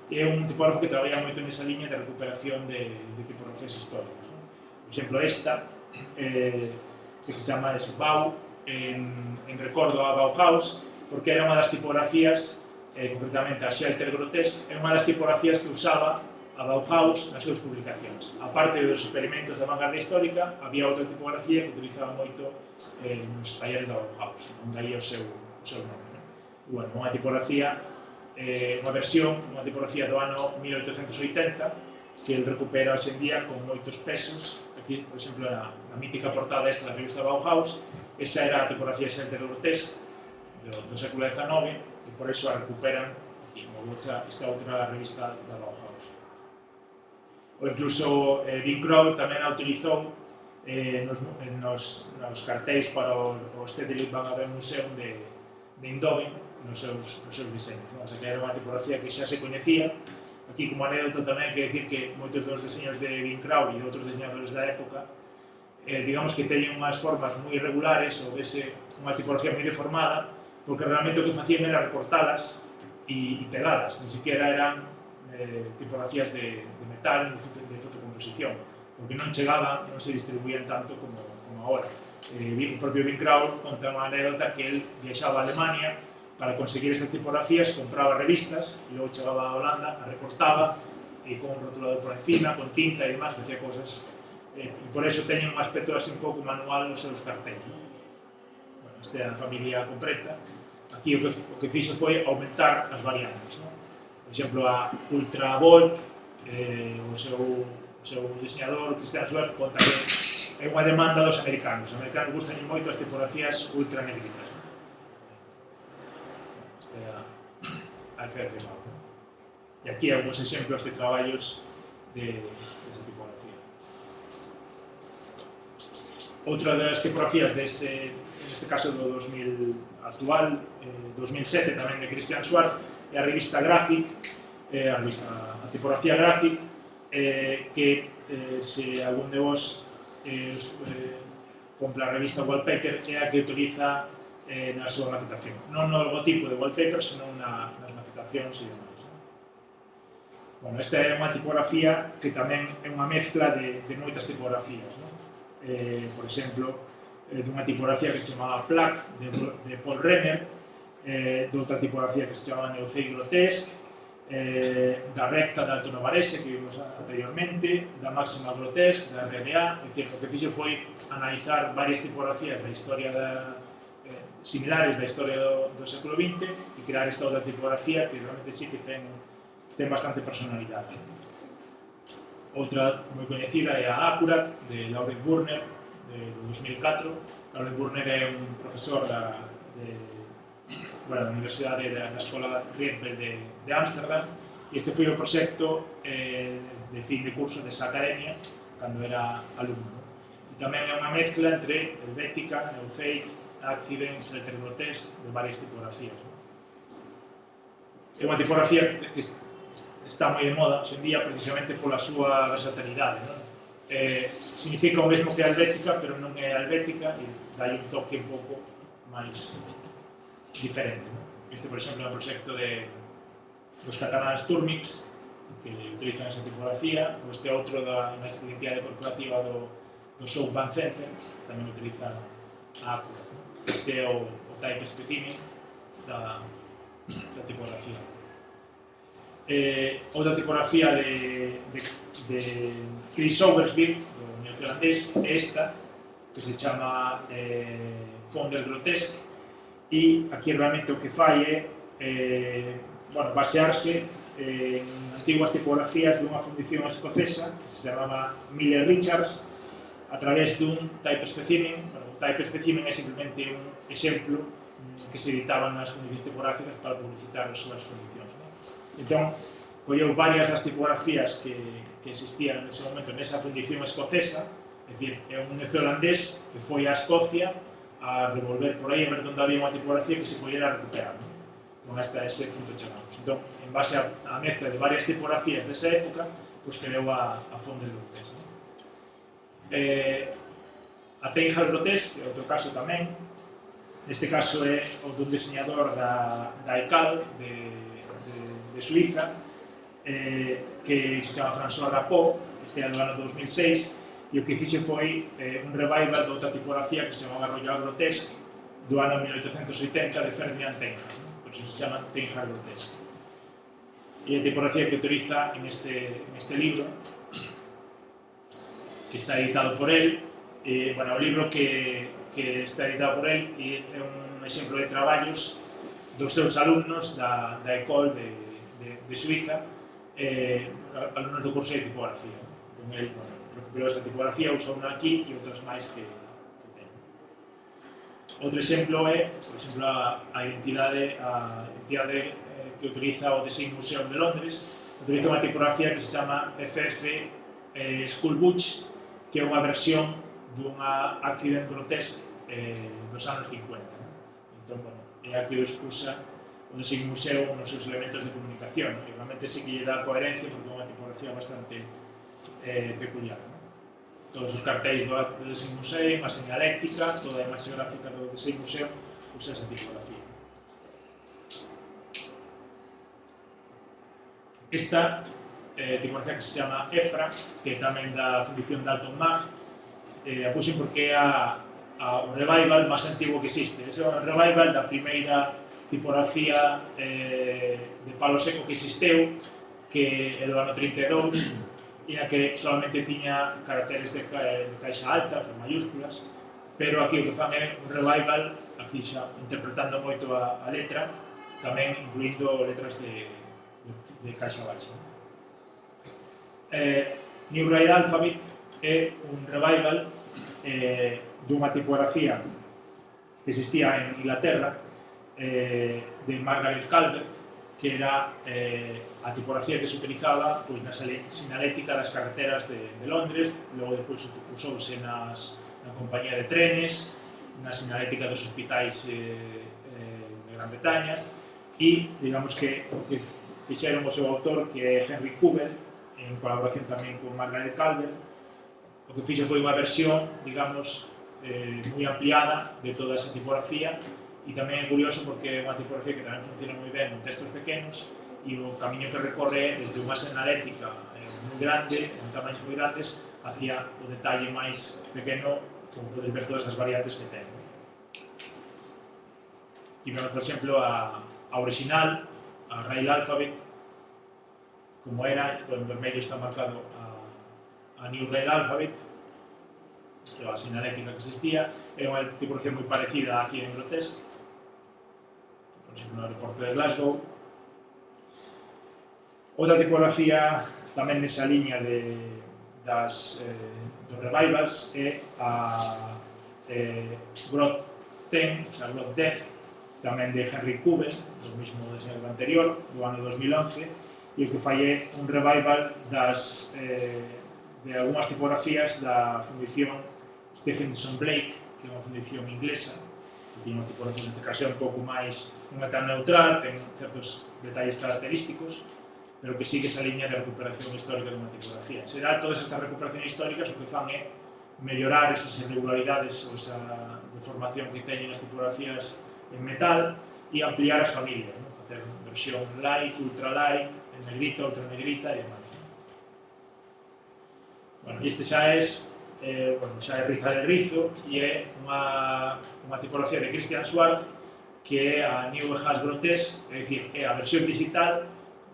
e é un tipógrafo que traballa moito nesa liña de recuperación de tipografías históricas. Por exemplo, esta, que se chama Bau, en recordo a Bauhaus, porque era unha das tipografías, concretamente a Shelter Grotesque, é unha das tipografías que usaba a Bauhaus nas súas publicacións. A parte dos experimentos da vanguardia histórica, había outra tipografía que utilizaba moito nos talleres da Bauhaus, onde aí o seu nome. Bueno, unha tipografía, unha versión, unha tipografía do ano 1880, que ele recupera hoxe en día con moitos pesos. Aquí, por exemplo, na mítica portada esta da revista Bauhaus, esa era a tipografía Shelter Grotesque do século XIX, e por eso a recuperan aquí, como esta outra revista da Bauhaus. Ou incluso Dean Crow tamén a utilizou nos cartéis para o Stedelijk Van Aven Museum de Eindhoven, nos seus diseños. O sea, que era unha tipografía que xa se coñecía. Aquí, como anécdota, tamén hai que decir que moitos dos diseños de Dean Crow e de outros diseñadores da época, digamos que teñen unhas formas moi irregulares ou vese unha tipografía moi deformada, porque realmente o que facían era recortalas e pegadas, ni siquiera eran tipografías de metal, de fotocomposición, porque non chegaban, non se distribuían tanto como agora. O propio Dean Crow conta unha anécdota que el viaxaba a Alemania para conseguir esas tipografías, compraba revistas e logo chegaba a Holanda, a recortaba e con un rotulador por encima, con tinta e demás, facía cosas, e por eso teñen un aspecto así un pouco manual nos seus cartéis. Esta é a familia completa. Aquí o que fixo foi aumentar as variantes. Por exemplo, a Ultra Volt, o seu diseñador, Christian Schwarz, conta que é unha demanda dos americanos. Os americanos gustan moito as tipografías ultra negritas. Esta é a FF Bau. E aquí hai alguns exemplos de traballos de tipografía. Outra das tipografías neste caso do 2000 actual, 2007 tamén de Christian Schwarz, é a revista Graphic, a tipografía Graphic, que se algún de vos compra a revista Wallpaper, é a que utiliza na súa maquetación. Non no logotipo de Wallpaper, senón nas maquetacións e demais. Bueno, esta é unha tipografía que tamén é unha mezcla de moitas tipografías. Por exemplo, dunha tipografía que se chamaba Plaque, de Paul Renner, de outra tipografía que se chamaba Neocei Grotesque, da recta de Alto Navarese, que vimos anteriormente, da máxima grotesque, da RDA. É dicir, o que fixo foi analizar varias tipografías da historia similares da historia do século XX e crear esta outra tipografía que realmente sí que ten bastante personalidade. Outra moi coñecida é a Accurat, de Laurent Burner, de 2004. Laurent Burner é un profesor da Universidade da Escola Rietveld de Ámsterdam, e este foi o proxecto de fin de curso desa academia cando era alumno. E tamén é unha mezcla entre Helvética, Neufeit, Accidents, Letter Grotesque, de varias tipografías. É unha tipografía que está moi de moda hoxe en día precisamente pola súa versatilidade. Significa o mesmo que a Helvética, pero non é Helvética e dai un toque un pouco máis diferente. Este, por exemplo, é un proxecto dos cataláns Turmix, que utilizan esa tipografía, ou este outro da identidade corporativa do Soap Band Center, tamén utilizan a Accurat. Este é o type specimen da tipografía. Outra tipografía de Chris Sobersby, do neozelandés, é esta, que se chama Fonder Grotesque, e aquí realmente o que fai é basearse en antiguas tipografías dunha fundición escocesa que se chamaba Miller Richards a través dun type specimen. O type specimen é simplemente un exemplo que se editaban nas fundicións tipográficas para publicitar as súas fundicións. Entón, colleu varias das tipografías que existían nese momento nesa fundición escocesa, é dicir, é un neozelandés que foi a Escocia a revolver por aí a ver onde había unha tipografía que se podera recuperar. Hasta ese punto chegamos. Entón, en base á mezcla de varias tipografías desa época, creou a Fonder Grotesque. A Teinhard Grotesque, outro caso tamén, neste caso é o dun diseñador da ECAL de Suiza, que se chama François Rapot, este é do ano 2006, e o que fixe foi un revival de outra tipografía que se chamaba Royal Grotesque do ano 1880 de Ferdinand Teinhard, por iso se chama Teinhard Grotesque. E a tipografía que utiliza en este libro, que está editado por él, o libro que está editado por él é un exemplo de traballos dos seus alumnos da École de Suiza, alumnos do curso de tipografía. Con él, recuperou esta tipografía, usou unha aquí e outras máis que ten. Outro exemplo é, por exemplo, a identidade que utiliza o Design Museum de Londres. Utiliza unha tipografía que se chama FF School Butch, que é unha versión dunha Accident Grotesque dos anos 50. Entón, é a que usa o Design Museum nos seus elementos de comunicación, e realmente sí que lle dá coherencia porque é unha tipografía bastante peculiar. Todos os cartéis do Design Museum, a señaléctica, toda a imaxe gráfica do Design Museum usa esa tipografía. Esta tipografía que se chama EFRA, que é tamén da fundición Dalton Mag, a puxen porque é o revival máis antigo que existe. É o revival da primeira tipografía de palo seco que existeu, que é do ano 32, e a que solamente tiña caracteres de caixa alta, con mayúsculas, pero aquí o que fan é un revival, aquí xa interpretando moito a letra, tamén incluindo letras de caixa baixa. New Braille Alphabet é un revival dunha tipografía que existía en Inglaterra, de Margaret Calvert, que era a tipografía que se utilizaba na sinalética das carreteras de Londres, logo depois usouse na compañía de trenes, na sinalética dos hospitais de Gran Bretaña, e digamos que o que fixeron o seu autor, que é Henry Kubel, en colaboración tamén con Margaret Calvert, o que fixe foi unha versión, digamos, moi ampliada de toda esa tipografía, e tamén é curioso porque é unha tipografía que tamén funciona moi ben en textos pequenos, e o camiño que recorre desde unha senalética moi grande, con tamaños moi grandes, hacia o detalle máis pequeno, como podes ver todas as variantes que ten. E vemos, por exemplo, a original, a Braille Alphabet, como era, isto en vermello está marcado a New Red Alphabet, a sinalética que existía, é unha tipografía moi parecida á Cien Grotesque, por exemplo, no aeroporto de Glasgow. Outra tipografía tamén nesa liña dos revivals é a Grot 10, o sea, Grot 10, tamén de Henry Kuben, do mismo deseñador anterior, do ano 2011, e o que fai é un revival de algunhas tipografías da fundición Stephenson Blake, que é unha fundición inglesa, que tiene unha tipografía neste caso un pouco máis, non é tan neutral, ten certos detalles característicos, pero que sigue esa liña de recuperación histórica dunha tipografía. En xeral, todas estas recuperacións históricas o que fan é mellorar esas irregularidades ou esa deformación que teñen as tipografías en metal e ampliar as familias, ¿no? Facer versión light, ultra light, en negrita, ultra negrita e demais. Bueno, este xa é Riza del Rizo e é unha tipografía de Christian Schwarz que é a New Ehas Grotesque, é dicir, é a versión digital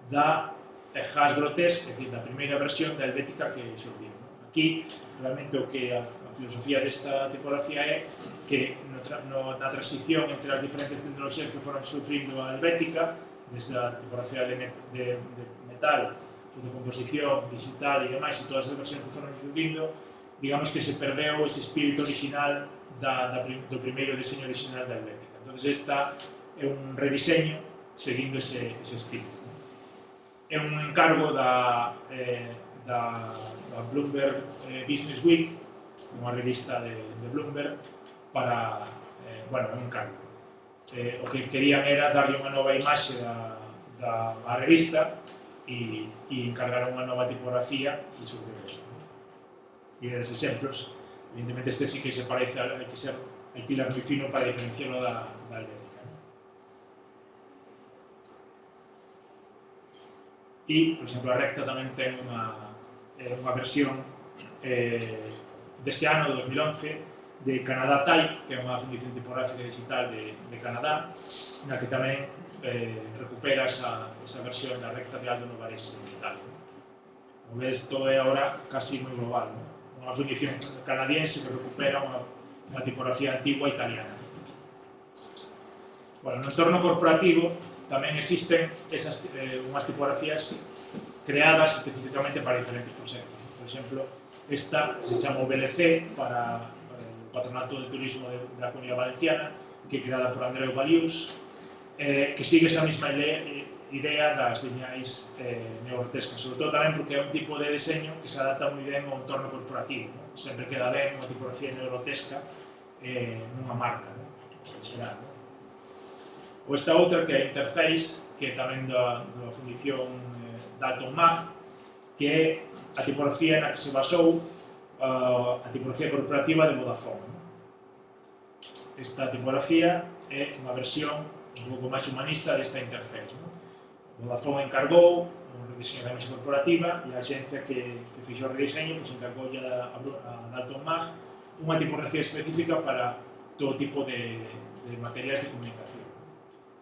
da Ehas Grotesque, é dicir, da primeira versión da helvética que xurdiu. Aquí, realmente, o que a filosofía desta tipografía é que na transición entre as diferentes tecnoloxías que foron sufrindo a helvética, desde a tipografía de metal, fotocomposición, digital e demais, e todas as versións que foron sufrindo, digamos que se perdeu ese espírito original do primeiro diseño original da helvética. Entón, esta é un rediseño seguindo ese espírito. É un encargo da Bloomberg Business Week, unha revista de Bloomberg, para, bueno, un encargo. O que querían era darlle unha nova imaxe da revista e encargar unha nova tipografía e sobre isto. E desses exemplos, evidentemente este sí que se parece, hai que ir moi fino para diferenciarlo da helvética. E, por exemplo, a Recta tamén ten unha versión deste ano, 2011, de Canadá Type, que é unha fundición tipográfica digital de Canadá, na que tamén recupera esa versión da Recta de Aldo Novarese en Italia. Como ves, todo é agora casi moi global, unha fundición canadiense que recupera unha tipografía antigua italiana. Bueno, no entorno corporativo tamén existen unhas tipografías creadas especificamente para diferentes proxectos. Por exemplo, esta se chama VLC para o Patronato de Turismo da Comunidade Valenciana, que é creada por Andreu Balius, que sigue esa mesma idea das lineais neogrotescas, sobre todo tamén porque é un tipo de diseño que se adapta moi ben ao entorno corporativo, ¿no? Sempre queda ben unha tipografía neogrotesca nunha marca, ¿no? En xeral, ¿no? Ou esta outra que é a Interface, que é tamén da fundición Dalton Mag, que é a tipografía na que se basou a tipografía corporativa de Vodafone, ¿no? Esta tipografía é unha versión un pouco máis humanista desta Interface, ¿no? Vodafone encargou un rediseño da mesa corporativa e a xencia que fixo o rediseño encargou a Dalton Mag unha tipografía específica para todo tipo de materiais de comunicación.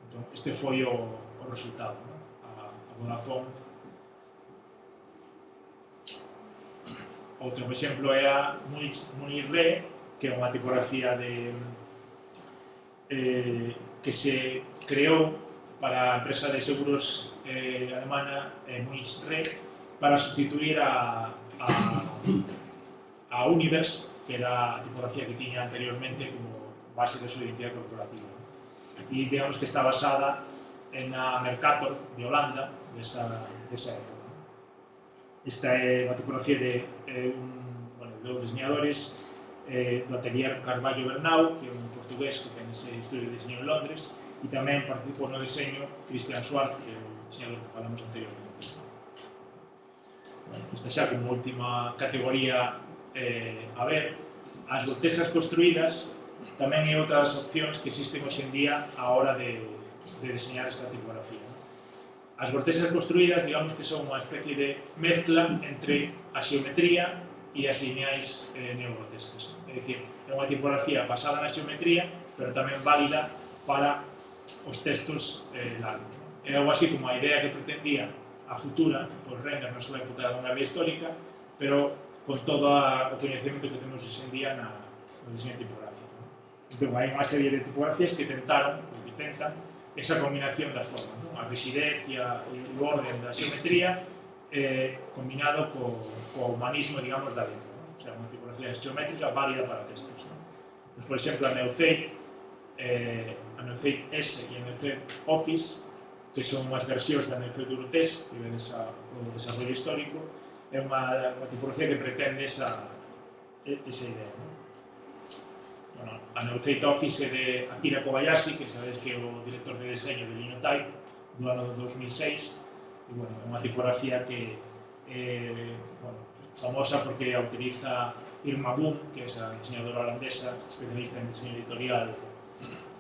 Entón, este foi o resultado, ¿no? A Vodafone. Outro exemplo é a Munich Re, que é unha tipografía que se creou para a empresa de seguros alemana Munich Re para sustituir a Univers, que era a tipografía que tiña anteriormente como base de súa identidade corporativa. E digamos que está basada na Mercator de Holanda desa época. Esta é unha tipografía de dos diseñadores do atelier Carballo Bernau, que é un portugués que ten ese estudio de diseño en Londres, e tamén participou no diseño Christian Schwarz, que é o diseñador que falamos anteriormente. Bueno, esta xa como última categoría a ver, as grotescas construídas tamén é outra das opcións que existen hoxe en día a hora de diseñar esta tipografía. As grotescas construídas, digamos que son unha especie de mezcla entre a xeometría e as lineais neogrotescas. É dicir, é unha tipografía basada na xeometría, pero tamén válida para os textos largos. É algo así como a idea que pretendía a a futura, por Renner na súa época da vanguardia histórica, pero con todo o coñecemento que temos hoxe en día no diseño tipográfico. Entón, hai unha serie de tipografías que tentaron, ou que tentan, esa combinación das formas, non? A rigidez e o orden da xeometría combinado co humanismo, digamos, da letra, non? O sea, unha tipografía geométrica válida para textos, non? Pues, por exemplo, a Neofate S e a Neofate Office, que son unhas versións da Neofate Urutest, que vedes o desarrollo histórico, é unha tipografía que pretende esa idea, non? Bueno, a Neofate Office é de Akira Kobayashi, que sabes que é o director de diseño de Linotype do ano 2006, e, bueno, é unha tipografía que é, bueno, famosa porque a utiliza Irma Boom, que é esa diseñadora holandesa, especialista en diseño editorial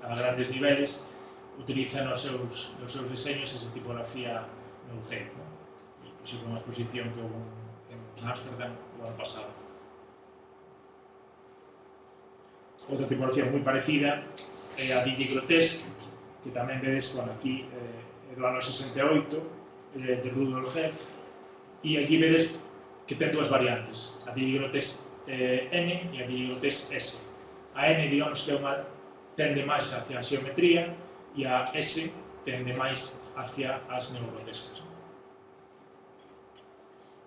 a grandes niveles, utiliza nos seus diseños esa tipografía Neofate, ¿no? E, por exemplo, unha exposición que houve en Ámsterdam o ano pasado. Outra tipografía moi parecida é a DigiGrotesque, que tamén vedes, bueno, aquí é do ano 68, de Rudolf Hess, e aquí vedes que ten dúas variantes, a DigiGrotesque N e a DigiGrotesque S. A N, digamos que tende máis hacia a xeometría e a S tende máis hacia as neogrotescas.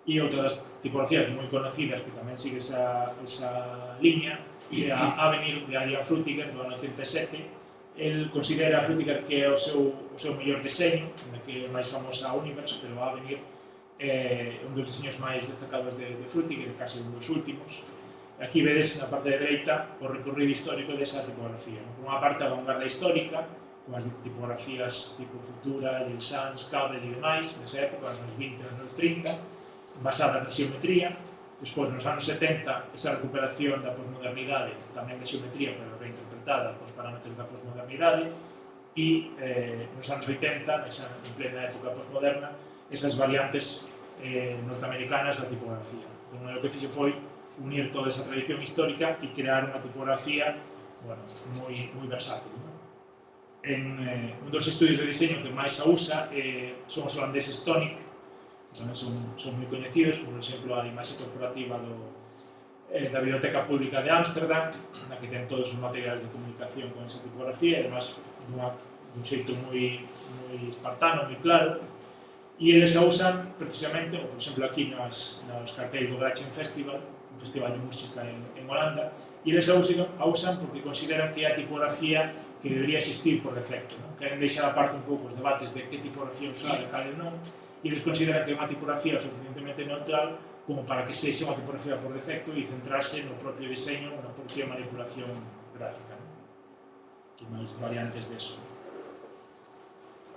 E outra das tipografías moi conocidas que tamén sigue esa liña é a Avenir de Adrian Frutiger do ano 87. El considera a Frutiger que é o seu mellor diseño, que é máis famosa a Universe, pero a Avenir é un dos diseños máis destacados de Frutiger, case un dos últimos. Aquí vedes na parte de dereita o recorrido histórico desa tipografía. Por unha parte a vanguardia histórica, con as tipografías tipo Futura, Gil Sans, Cable e demais, nesa época, nos anos 20 e nos anos 30, basadas na xeometría. Despois, nos anos 70, esa recuperación da posmodernidade, tamén da xeometría, pero reinterpretada cos parámetros da posmodernidade, e nos anos 80, en plena época posmoderna, esas variantes norteamericanas da tipografía. Entón, o que fixo foi unir toda esa tradición histórica e crear unha tipografía, bueno, moi versátil, ¿no? Un dos estudios de diseño que máis a usa son os holandeses Tonic, que tamén son moi coñecidos, por exemplo, a imaxe corporativa da Biblioteca Pública de Ámsterdam, na que ten todos os materiais de comunicación con esa tipografía, e además dun xeito moi espartano, moi claro, e eles a usan precisamente, por exemplo, aquí nos cartéis do Gratchen Festival, un festival de música en Holanda, e eles a usan porque consideran que é a tipografía que debería existir por defecto, ¿no? Queren deixar aparte un pouco os debates de que tipografía usar e cal non, e eles consideran que é unha tipografía suficientemente neutral como para que sexa unha tipografía por defecto e centrarse no propio diseño, na propia manipulación gráfica, ¿no? Que máis variantes deso.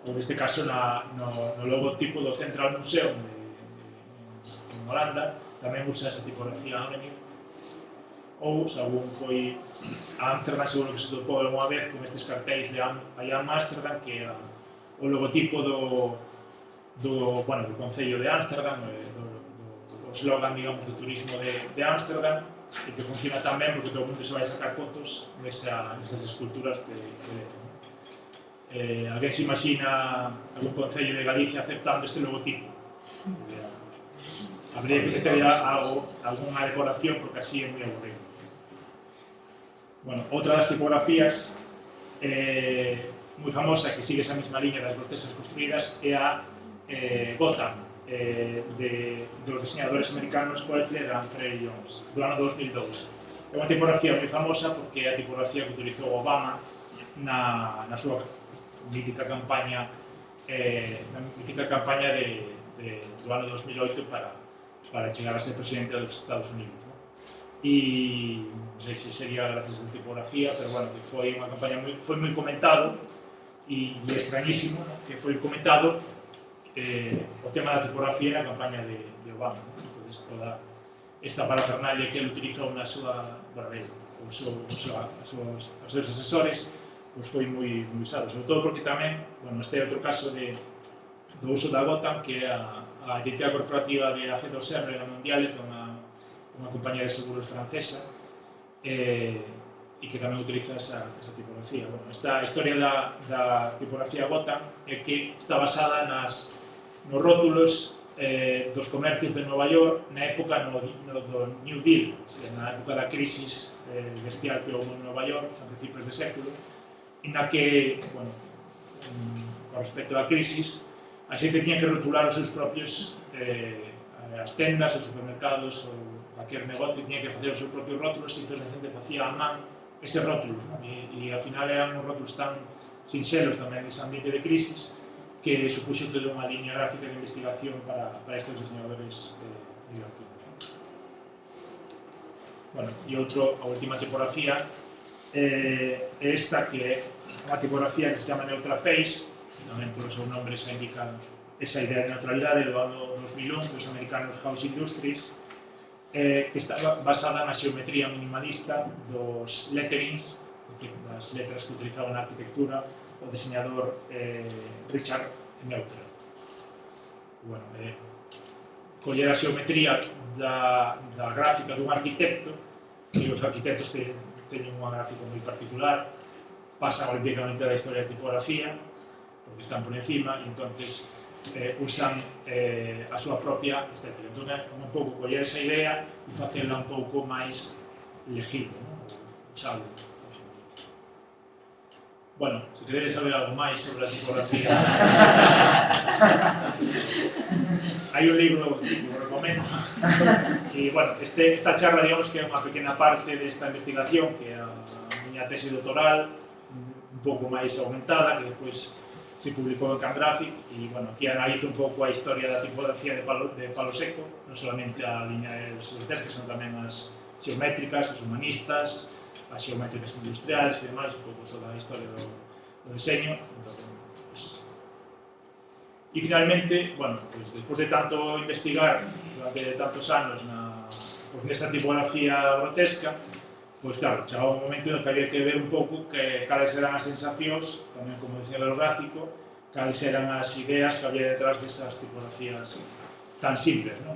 Ou neste caso no logotipo do Central Museum en Holanda tamén usa esa tipografía Avenir. Ou, se algún foi a Ámsterdam, seguro que se topou alguna vez con estes cartéis de I Am Ámsterdam, que é o logotipo do Concello de Ámsterdam, o slogan, digamos, do turismo de Ámsterdam, e que funciona tan ben porque todo o mundo se vai sacar fotos nesas esculturas de alguén se imagina algún concello de Galicia aceptando este logotipo. Habría que ter alguna decoración porque así é moi aburrido. Bueno, outra das tipografías moi famosa que sigue esa mesma liña das grotescas construídas é a Gotham, dos diseñadores americanos Koeffler e Humphrey Jones, do ano 2002. É unha tipografía moi famosa porque é a tipografía que utilizou Obama na súa mítica campaña do ano 2008 para chegar a ser presidente dos Estados Unidos, ¿no? E non sei se sería gracias a tipografía, pero bueno, que foi unha campaña foi moi comentado e extrañísimo, ¿no? Que foi comentado o tema da tipografía na campaña de Obama, ¿no? Entonces, toda esta parafernalia que ele utilizou na súa, os seus asesores, pois foi moi usado, sobre todo porque tamén, bueno, este é outro caso do uso da Gotham, que é a identidade corporativa de AG2R na Mundial, que é unha compañía de seguros francesa, e que tamén utiliza esa tipografía. Bueno, esta historia da tipografía Gotham é que está basada nos rótulos dos comercios de Nova York na época do New Deal, na época da crisis bestial que houve en Nova York a principios de século, na que, bueno, con respecto á crisis, a xente tiña que rotular os seus propios as tendas, os supermercados ou cualquier negocio tiña que facer os seus propios rótulos e entón a xente facía a man ese rótulo, ¿no? E ao final eran uns rótulos tan sinxelos tamén nese ambiente de crisis que supuxo toda unha liña gráfica de investigación para estes diseñadores divertidos. Bueno, e a última tipografía é esta, que é unha tipografía que se chama Neutraface, tamén polo seu nombre se indica esa idea de neutralidade do ano 2001 dos americanos House Industries, que está basada na xeometría minimalista dos letterings, das letras que utilizaba na arquitectura o diseñador Richard Neutra. Bueno, coller a xeometría da gráfica dun arquitecto, e os arquitectos que teñen unha gráfica moi particular pasan olímpicamente da historia de tipografía porque están por encima e entonces usan a súa propia estética. Entón é un pouco coller esa idea e facela un pouco máis legible, usable. Bueno, se queredes saber algo máis sobre a tipografía, hai un libro que vos recomendo. E, bueno, esta charla, digamos que é unha pequena parte desta investigación, que é a miña tese doctoral, un pouco máis aumentada, que despois se publicou en Camgraphic, e, bueno, aquí analizo un pouco a historia da tipografía de Palo Seco, non solamente a liña dos que son tamén as xeométricas, as humanistas, as xeométricas industriales e demais, un pouco toda a historia do diseño. E finalmente, bueno, pues, despois de tanto investigar durante tantos anos nesta tipografía grotesca, pois claro, chegaba un momento en que había que ver un pouco cales eran as sensacións, tamén como diseñador gráfico, cales eran as ideas que había detrás desas tipografías tan simples, ¿no?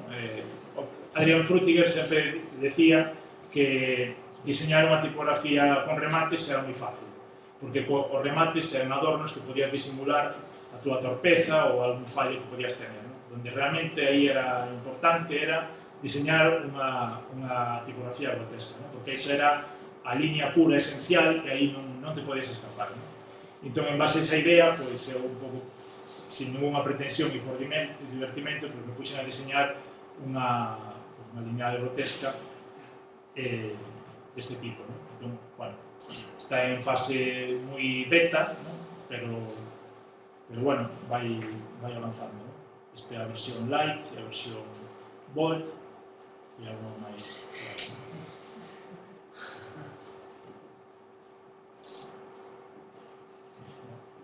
Adrian Frutiger sempre decía que diseñar unha tipografía con remates era moi fácil, porque os remates eran adornos que podías disimular a túa torpeza ou algún fallo que podías tener, ¿no? Donde realmente aí era importante era diseñar unha tipografía grotesca, ¿no? Porque iso era a liña pura esencial e aí non te podías escapar, ¿no? Entón, en base a esa idea, pois, eu un pouco, sin ninguna pretensión e por divertimento, pois me puxen a diseñar unha liña grotesca deste tipo, ¿no? Entón, bueno, está en fase moi beta, ¿no? pero bueno, vai avanzando, ¿no? Esta é a versión light e a versión bold e algo máis claro.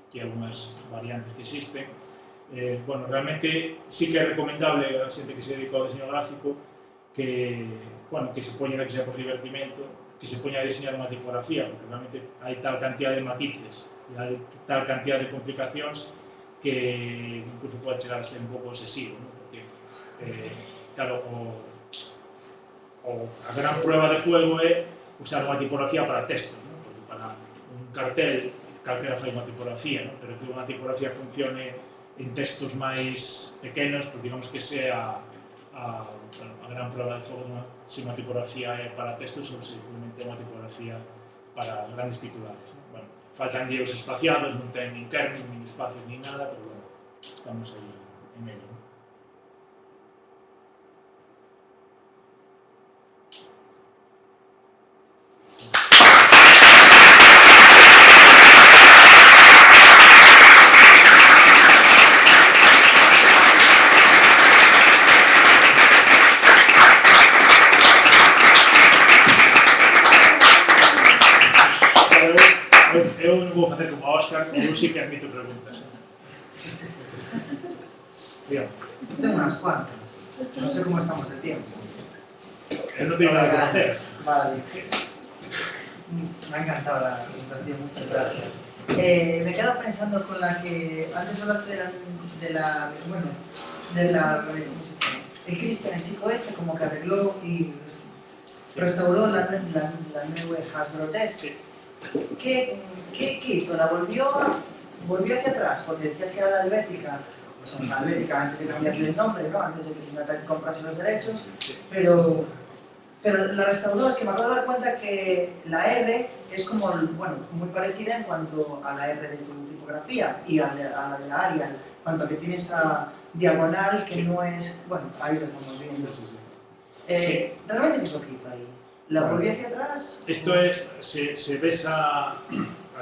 Aquí algunhas variantes que existen. Bueno, realmente sí que é recomendable a xente que se dedica ao diseño gráfico que se poña, que sea por divertimento, que se poña a diseñar unha tipografía, porque realmente hai tal cantidad de matices e hai tal cantidad de complicacións que incluso pode chegar a ser un pouco obsesivo, ¿no? Porque, claro, a gran prueba de fuego é usar unha tipografía para textos, ¿no? Porque para un cartel calquera fai unha tipografía, ¿no? Pero que unha tipografía funcione en textos máis pequenos, pues digamos que sea a gran prueba de fuego se unha tipografía é para textos ou simplemente unha tipografía para grandes titulares, ¿no? Bueno, faltan guíos espaciados, non ten nin kernel, nin espacios, nin nada, pero bueno, estamos aí en ello, ¿no? Eu sí que admito preguntas. Dígame. Tengo unas cuantas. No sé cómo estamos de tiempo. Yo no tengo nada que hacer. Vale. Me ha encantado la presentación, muchas gracias. Me quedo pensando con la que antes hablaste el Christian, el chico este, como que arregló y restauró la Neue Grotesque. ¿Qué hizo? ¿La volvió hacia atrás? Porque decías que era la helvética. pues en la Helvética antes de cambiarle el nombre, ¿no? Antes de que Finatec comprase los derechos, pero la restauró, es que me acabo de dar cuenta que la R es como, bueno, muy parecida en cuanto a la R de tu tipografía y a la de la Arial, en cuanto a que tiene esa diagonal que no es, bueno, ahí lo estamos viendo. Sí. ¿Realmente qué es lo que hizo ahí? ¿La volví hacia atrás? Isto é, se ves as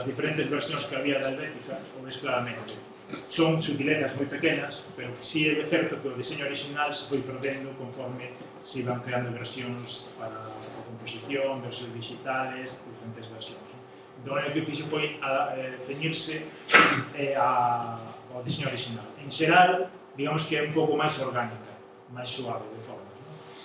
diferentes versións que había da Helvética, o ves claramente. Son sutilezas moi pequenas, pero que sí é certo que o diseño original se foi perdendo conforme se iban creando versións para a composición, versións digitales, diferentes versións. Entón, o que fixo foi ceñirse ao diseño original. En xeral, digamos que é un pouco máis orgánica, máis suave de forma.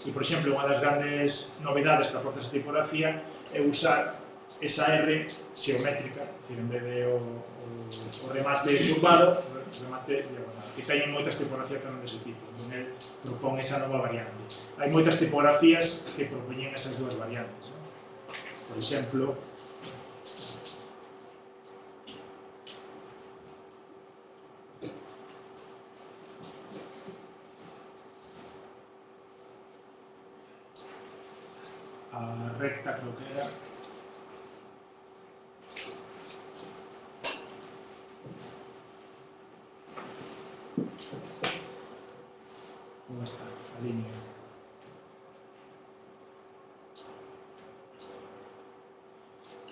E, por exemplo, unha das grandes novedades que aporta esta tipografía é usar esa R xeométrica, en vez de o remate curvado, o remate diagonal. Que teñen moitas tipografías tamén dese tipo, onde el propón esa nova variante. Hai moitas tipografías que propoñen esas dúas variantes. ¿No? Por exemplo, a recta creo que era. ¿Cómo está la línea?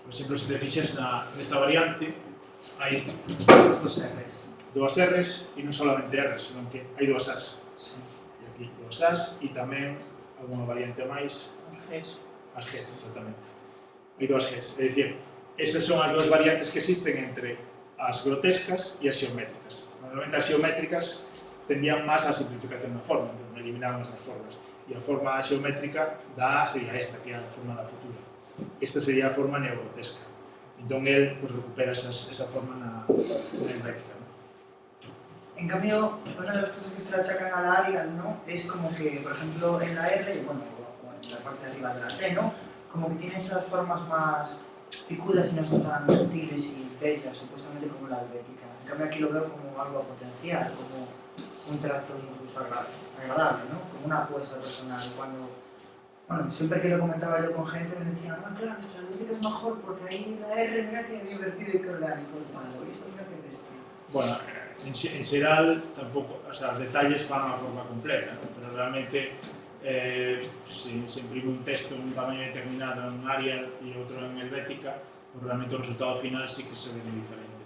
Por exemplo, se te fixes nesta variante, hai dúas R's e non solamente R's, senón que hai dúas A's. Sí. E aquí dúas A's e tamén alguna variante máis. Os Gs. As Gs, exactamente. Hai dúas Gs, é dicir, esas son as dúas variantes que existen entre as grotescas e as xeométricas. Normalmente as xeométricas tendían máis a simplificación da forma, entón eliminaban esas formas. E a forma xeométrica da A sería esta, que é a forma da futura. Esta sería a forma neogrotesca. Entón, él pues, recupera esa forma na Helvética. ¿No? En cambio, una de las cosas que se le achacan a la Arial, ¿no? Es como que, por ejemplo, en la R, bueno, en la parte de arriba de la T, ¿no? Como que tiene esas formas más picudas y no son tan sutiles y bellas, supuestamente como la Helvética. En cambio, aquí lo veo como algo a potenciar, como un trazo incluso agradable, ¿no? Como una apuesta personal. Cuando, bueno, siempre que lo comentaba yo con gente me decían, ah, claro, la Helvética es mejor porque ahí la R, mira que divertido y que orgánico, y esto mira que bestia. Bueno, en xeral, tampouco, o sea, os detalles fan a forma completa, ¿no? Pero realmente se imprime un texto en un tamaño determinado en Arial e outro en Helvética, pues realmente o resultado final sí que se ve moi diferente.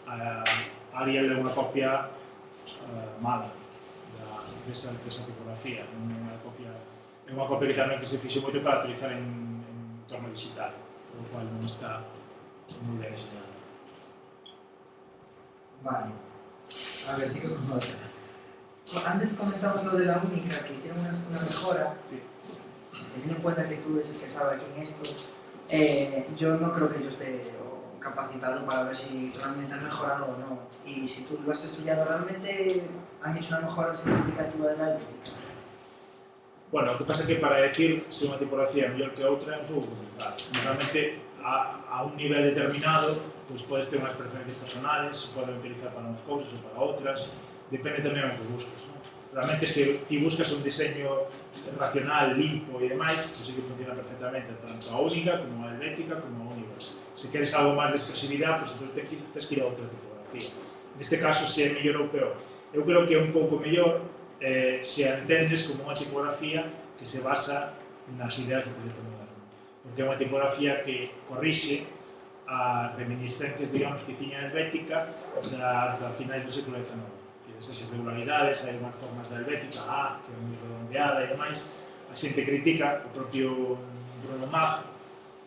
A Arial é unha copia mala desa tipografía, é unha copia que tamén que se fixe moito para utilizar en entorno digital, o cual non está moi ben enseñado. Vale, a ver, sigo con otra. Antes comentabas lo de la única, que hicieron una mejora. Sí. Teniendo en cuenta que tú eres el que sabe aquí en esto, yo no creo que yo esté capacitado para ver si realmente han mejorado o no. Y si tú lo has estudiado, ¿realmente han hecho una mejora significativa de la Helvética? Bueno, o que pasa é que para decir se unha tipografía é mellor que outra é un pouco complicado. Normalmente, a un nivel determinado, pues podes ter unhas preferencias personales, se poden utilizar para unhas cousas ou para outras, depende tamén do que busques. ¿No? Realmente, se ti buscas un diseño racional, limpo e demais, pues sí que funciona perfectamente tanto a única, como a helvética, como a universe. Se queres algo máis de expresividade, pues entonces tens que ir a outra tipografía. Neste caso, se é mellor ou peor. Eu creo que é un pouco mellor se a entendes como unha tipografía que se basa nas ideas do proxecto moderno. Porque é unha tipografía que corrixe as reminiscencias, digamos, que tiña a helvética das finais do século XIX. Esas irregularidades, hai unhas formas da helvética, a que é moi redondeada e demais. A xente critica, o propio Bruno Mag,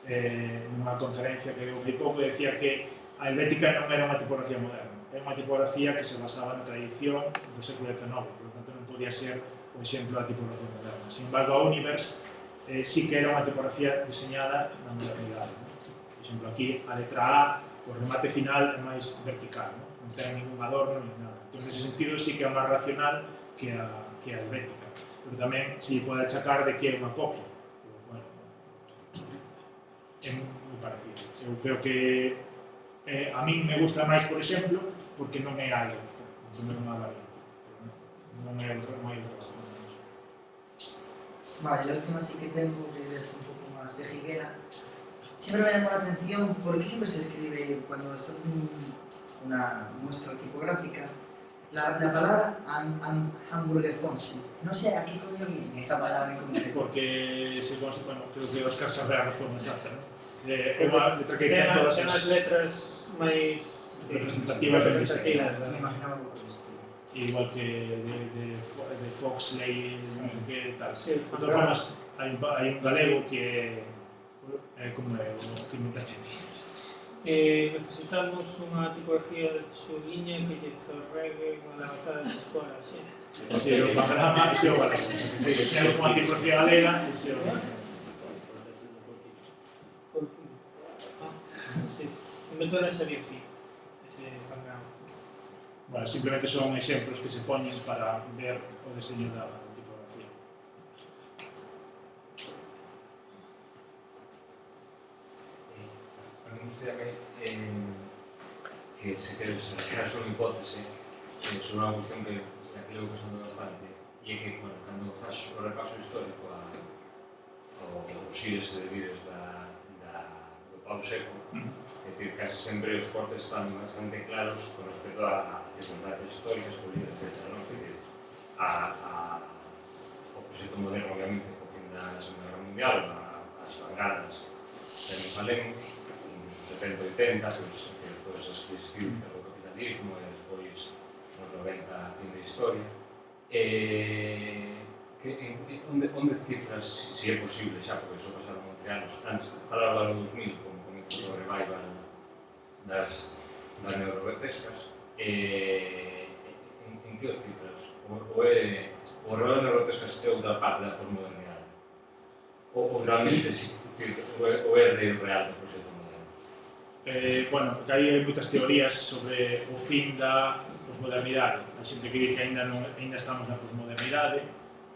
nunha conferencia que deu hai pouco, decía que a helvética non era unha tipografía moderna, era unha tipografía que se basaba na tradición do século XIX, por tanto non podía ser o exemplo da tipografía moderna. Sin embargo, a Univers sí que era unha tipografía diseñada na modernidade. Por exemplo, aquí a letra A, o remate final é máis vertical, non ten ningún adorno ni nada. Entón, nese sentido, sí que é máis racional que a helvética. Pero tamén se pode achacar de que é unha copia. Bueno, é moi parecido. Eu creo que a min me gusta máis, por exemplo, porque non é algo, non é unha variante. non hai razón. Vale, la última sí que tengo, que es un poco más pejiguera. Siempre me llamó la atención por qué siempre se escribe, cuando estás en una muestra tipográfica, la palabra hamburguefonsi. No sé a qué coño viene esa palabra en concreto. Porque, bueno, creo que Óscar sabe a razón exacta, ¿no? É unha letra que ten todas Ten as as letras máis representativas del diseño. Me imaginaba un poco esto. Igual que de Foxley, non sei que, tal. Sí, De todas formas, hai un galego que é como é o que inventaste ti. Necesitamos unha tipografía de Xuliña que lle zorregue unha lanzada de usuario, así. Se o panorama, ese o galego. Se temos unha tipografía galega, ese o galego. Sí, invento de Xavier Fiz, ese panorama. Bueno, simplemente son exemplos que se poñen para ver o diseño da tipografía. A mí me gustaría que se quede sobre unha hipótese sobre unha cuestión que aquí levo pensando bastante, e é que, bueno, cando faz o repaso histórico aos xires de vides do pau seco, é dicir, case sempre os cortes están bastante claros con respecto a circunstancias históricas, políticas, etc. Non? É dicir, o proxecto moderno, obviamente, co fin da Segunda Guerra Mundial, as vanguardas de Jerusalén, incluso 70-80, que todas as crisis cívicas do capitalismo, e despois nos 90 a fin da historia, onde cifras, se é posible xa, porque só pasaron 11 anos, antes falaba do ano 2000, como comienzo do revival das neurogrotescas, en que cifras? O revival das neurogrotescas é outra parte da posmodernidade? Ou realmente o é real do proxecto moderno? Bueno, porque hai moitas teorías sobre o fin da posmodernidade. A xente que di que ainda estamos na posmodernidade,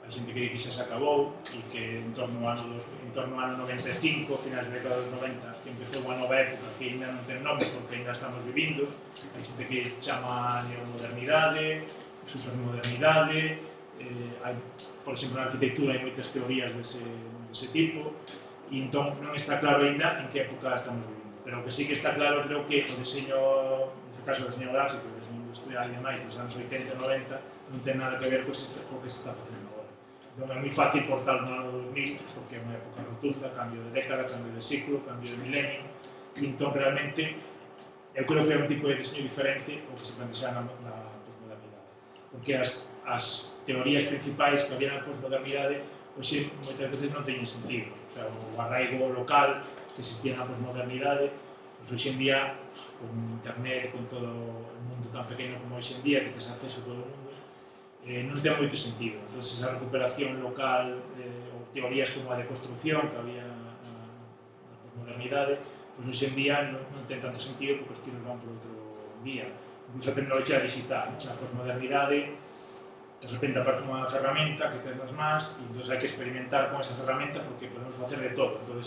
a xente que di que xa se acabou e que en torno ao ano 95, finais da década dos 90, que empezou unha nova época que ainda non ten nome porque ainda estamos vivindo. Hai xente que chama neomodernidade, supermodernidade, hai, por exemplo, na arquitectura hai moitas teorías dese tipo, e entón non está claro ainda en que época estamos vivindo. Pero o que sí que está claro, creo que o diseño, neste caso o diseño gráfico, o diseño industrial e demais, dos anos 80 e 90, non ten nada que ver co que se está facendo agora. Entón é moi fácil portar no ano 2000, porque é unha época rotunda, cambio de década, cambio de ciclo, cambio de milenio, e entón realmente eu creo que é un tipo de diseño diferente ao que se plantea na posmodernidade. Porque as teorías principais que había na posmodernidade hoxe moitas veces non teñen sentido. O sea, o arraigo local que existía na posmodernidade, pois hoxe en día, con internet, con todo o mundo tan pequeno como hoxe en día, que tes acceso a todo o mundo, non ten moito sentido. Entón, esa recuperación local, ou teorías como a de construcción que había na posmodernidade, pois hoxe en día non ten tanto sentido porque os tiros van por outro vía. Incluso a tecnoloxía digital, na posmodernidade, de repente aparece unha ferramenta que tens nas mans e entón hai que experimentar con esa ferramenta porque podemos facer de todo. Entón,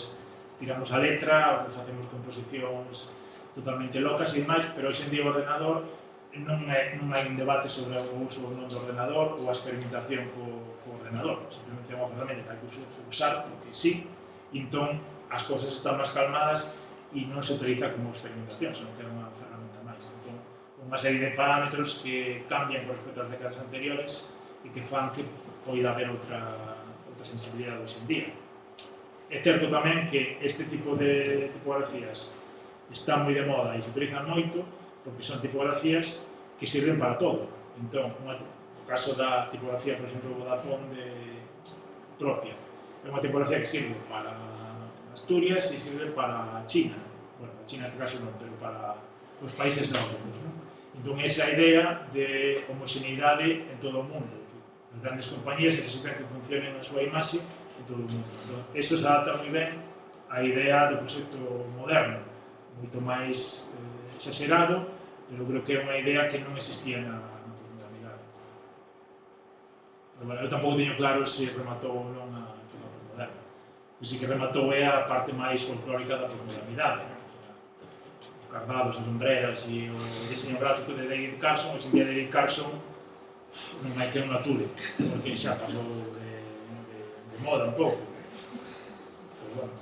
tiramos a letra, facemos composicións totalmente locas e demais, pero hoxe en día o ordenador non hai un debate sobre o uso ou non do ordenador ou a experimentación co ordenador. Simplemente é unha ferramenta que hai que usar porque sí, e entón as cousas están máis calmadas e non se utiliza como experimentación, senón que é unha ferramenta máis. Entón, unha serie de parámetros que cambian con respecto ás décadas anteriores e que fan que poida haber outra sensibilidade hoxe en día. É certo tamén que este tipo de tipografías está moi de moda e se utilizan moito porque son tipografías que sirven para todo. Entón, no caso da tipografía, por exemplo, Vodafone de Propia, é unha tipografía que sirve para Asturias e sirve para China. Bueno, para China neste caso non, pero para os países nórdicos, non? Entón, esa idea de homoxeneidade en todo o mundo. As grandes compañías necesitan que funcionen a súa imaxe en todo o mundo. Entón, eso se adapta moi ben á idea do proxecto moderno, moito máis exagerado, pero creo que é unha idea que non existía na posmodernidade. Pero, bueno, eu tampouco teño claro se rematou ou non a posmoderna. O que sí que rematou é a parte máis folclórica da posmodernidade. Cardados, as ombreras e o diseño gráfico de David Carson. Hoxe en día David Carson non hai que non atule, porque xa pasou de moda un pouco. Pero bueno.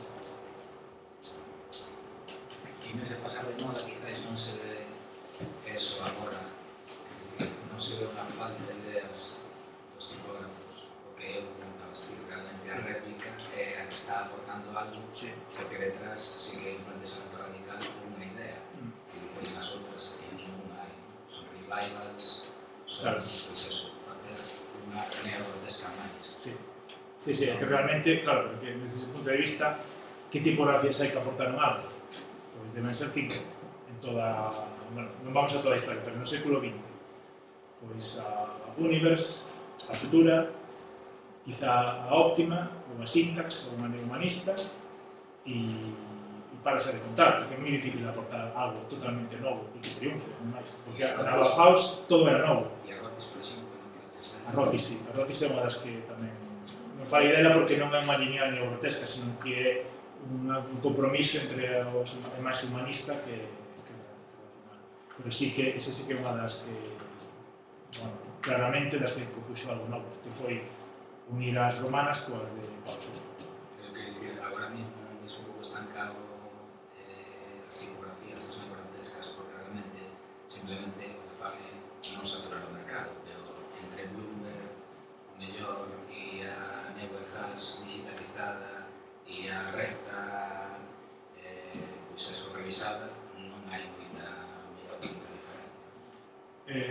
Y nese pasar de moda quizás non se ve eso agora, non se ve unha falta de ideas dos tipógrafos, porque eu así realmente a réplica é a que está aportando algo, porque detrás sigue un planteamento radical con unha idea, e depois nas outras ninguna hai, son revivals, son, Claro. Pois eso, facer unha neogrotesca máis. Sí, é que realmente, claro, porque desde ese punto de vista, que tipografías hai que aportar en algo? Pois deben ser 5, en toda, bueno, non vamos a toda a historia, pero no século XX. Pois a Universe, a Futura, quizá a Óptima, ou a Syntax, ou unha neumanista, e parase de contar, porque é moi difícil aportar algo totalmente novo e que triunfe, non máis. Porque na Bauhaus todo era novo. E a Rotis, por exemplo, A Rotis, sí. A Rotis é unha das que tamén non falei dela porque non é unha lineal neogrotesca, sino que é un compromiso entre os máis humanista que racional. Pero sí que ese sí que é unha das que, bueno, claramente das que propuxo algo novo, que foi unir as romanas coas de Paulo. Creo que decir, agora mismo es un pouco estancado as tipografías, as neogrotescas, porque realmente simplemente o que fan é non saturar o mercado, pero entre Bloomberg, o mellor, e a Neuerhals digitalizada e a recta pois eso, revisada, non hai moita diferencia.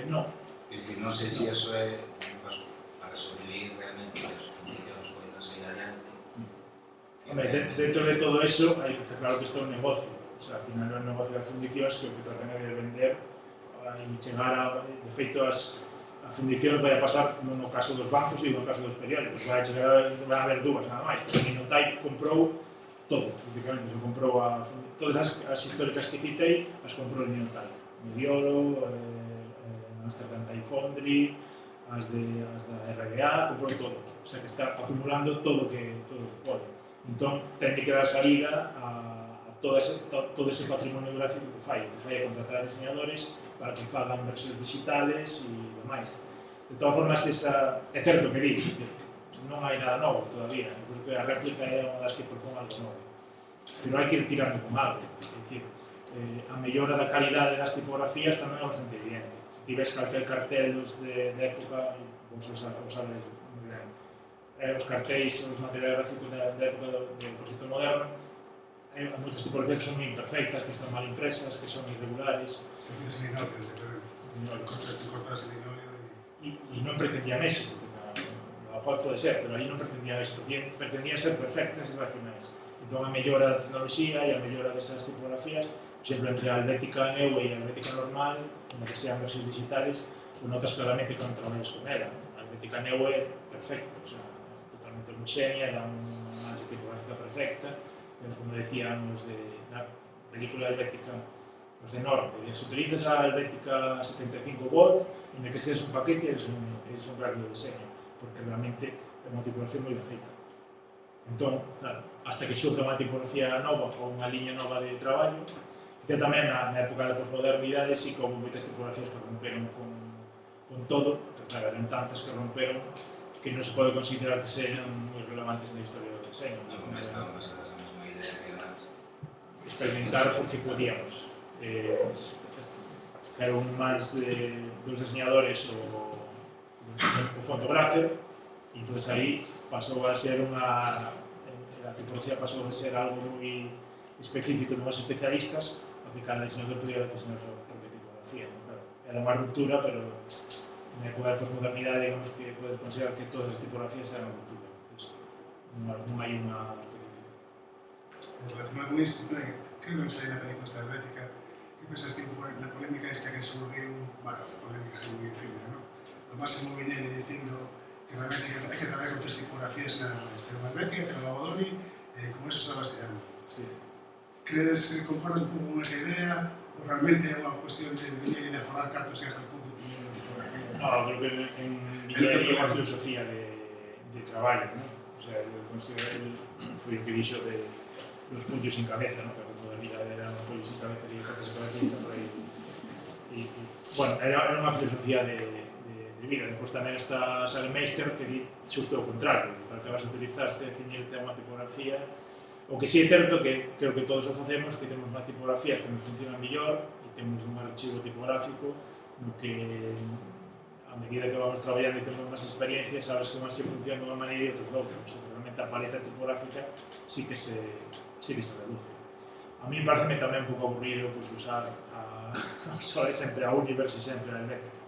Non. É dicir, non sei se iso é para sobrevivir realmente que as fundicións poden sair adiante. Hombre, dentro de todo eso, hai que ser claro que isto é un negocio. O sea, al final é un negocio das fundicións que o que tratan é de vender e chegar a... De feito, as fundicións vai a pasar no caso dos bancos e no caso dos periódicos. Vai a haber dúas, nada máis. Porque Minotype comprou todo, prácticamente. Comprou todas as históricas que citei, as comprou en Minotype. Mediolo, Amsterdam Typhoundry, as da RDA, comprou todo. O sea, que está acumulando todo o que pode. Entón, ten que dar salida a todo ese patrimonio gráfico que fai a contratar a diseñadores para que fagan versións digitales e demais. De todas formas, é certo que dix, non hai nada novo todavía, porque a réplica é unha das que propón algo novo. Pero hai que ir tirando con algo, é dicir, a mellora da calidade das tipografías tamén é bastante evidente. Se tives calquer cartel de época, vos sabedes moi ben, os cartéis, os materiais gráficos da época do proxecto moderno, hai moitas tipografías que son moi imperfectas, que están mal impresas, que son irregulares. E non pretendían eso, porque a lo mejor pode ser, pero aí non pretendían eso, pretendían ser perfectas e racionais. Entón, a mellora da tecnoloxía e a mellora desas tipografías, por exemplo, entre a Helvética Neue e a Helvética normal, en que sean versións digitales, pues notas claramente que non traballas con ela. A Helvética Neue é perfecta, o sea, totalmente homogénea, dá unha mancha tipográfica perfecta, pero como decían os de na película Helvética, os de Norte, se utilizas a Helvética 75 volt, en que seas un paquete, eres un gran diseño, porque realmente é unha tipografía moi ben feita. Entón, claro, hasta que surge unha tipografía nova ou unha liña nova de traballo, que tamén na época da posmodernidade sí que houve moitas tipografías que romperon con todo, pero claro, eran tantas que romperon que non se pode considerar que sean moi relevantes na historia do diseño. Non estaban basadas na mesma idea que era experimentar porque podíamos. Eran máis dos diseñadores o fotográfico, e entón aí pasou a ser a tipografía pasou a ser algo moi específico de unhos especialistas, a que cada diseñador podía diseñar a súa propia tipografía. Claro, era unha ruptura, pero na época da posmodernidade, digamos que podes considerar que todas as tipografías eran unha ruptura. Non hai unha relacionado con isto, creo que saí na película esta Helvética, que pensas tipo na polémica esta que surgiu, bueno, a polémica é moi efímera, non? Tomás Movinelli dicindo que realmente hai que trabalhar outras tipografías na Helvética, que na Lavadori, con eso se vas tirando. Sí. Credes que concordan un pouco con esa idea, ou realmente é unha cuestión de Viñelli de forrar cartos e hasta el punto de tener tipografía? No, creo que en Viñelli é unha filosofía de traballo, ¿no? O sea, eu considero foi o que dixo de los puntos sin cabeza, ¿no? Que a modernidade era un pollo sin cabeza e cortes de cabeza por aí. Bueno, era unha filosofía de vida. Depois tamén está Salemeister, que di xusto o contrario, para que vas a utilizarte, ciñirte a unha tipografía. O que si é certo que creo que todos o facemos, que temos unha tipografía que nos funciona mellor e temos un archivo tipográfico no que a medida que vamos traballando e temos máis experiencia, sabes que máis que funciona de unha maneira e outros de outra. O sea, realmente a paleta tipográfica sí que se reduce. A mí parece tamén un pouco aburrido pues, usar sempre a Universe e sempre a Helvetica.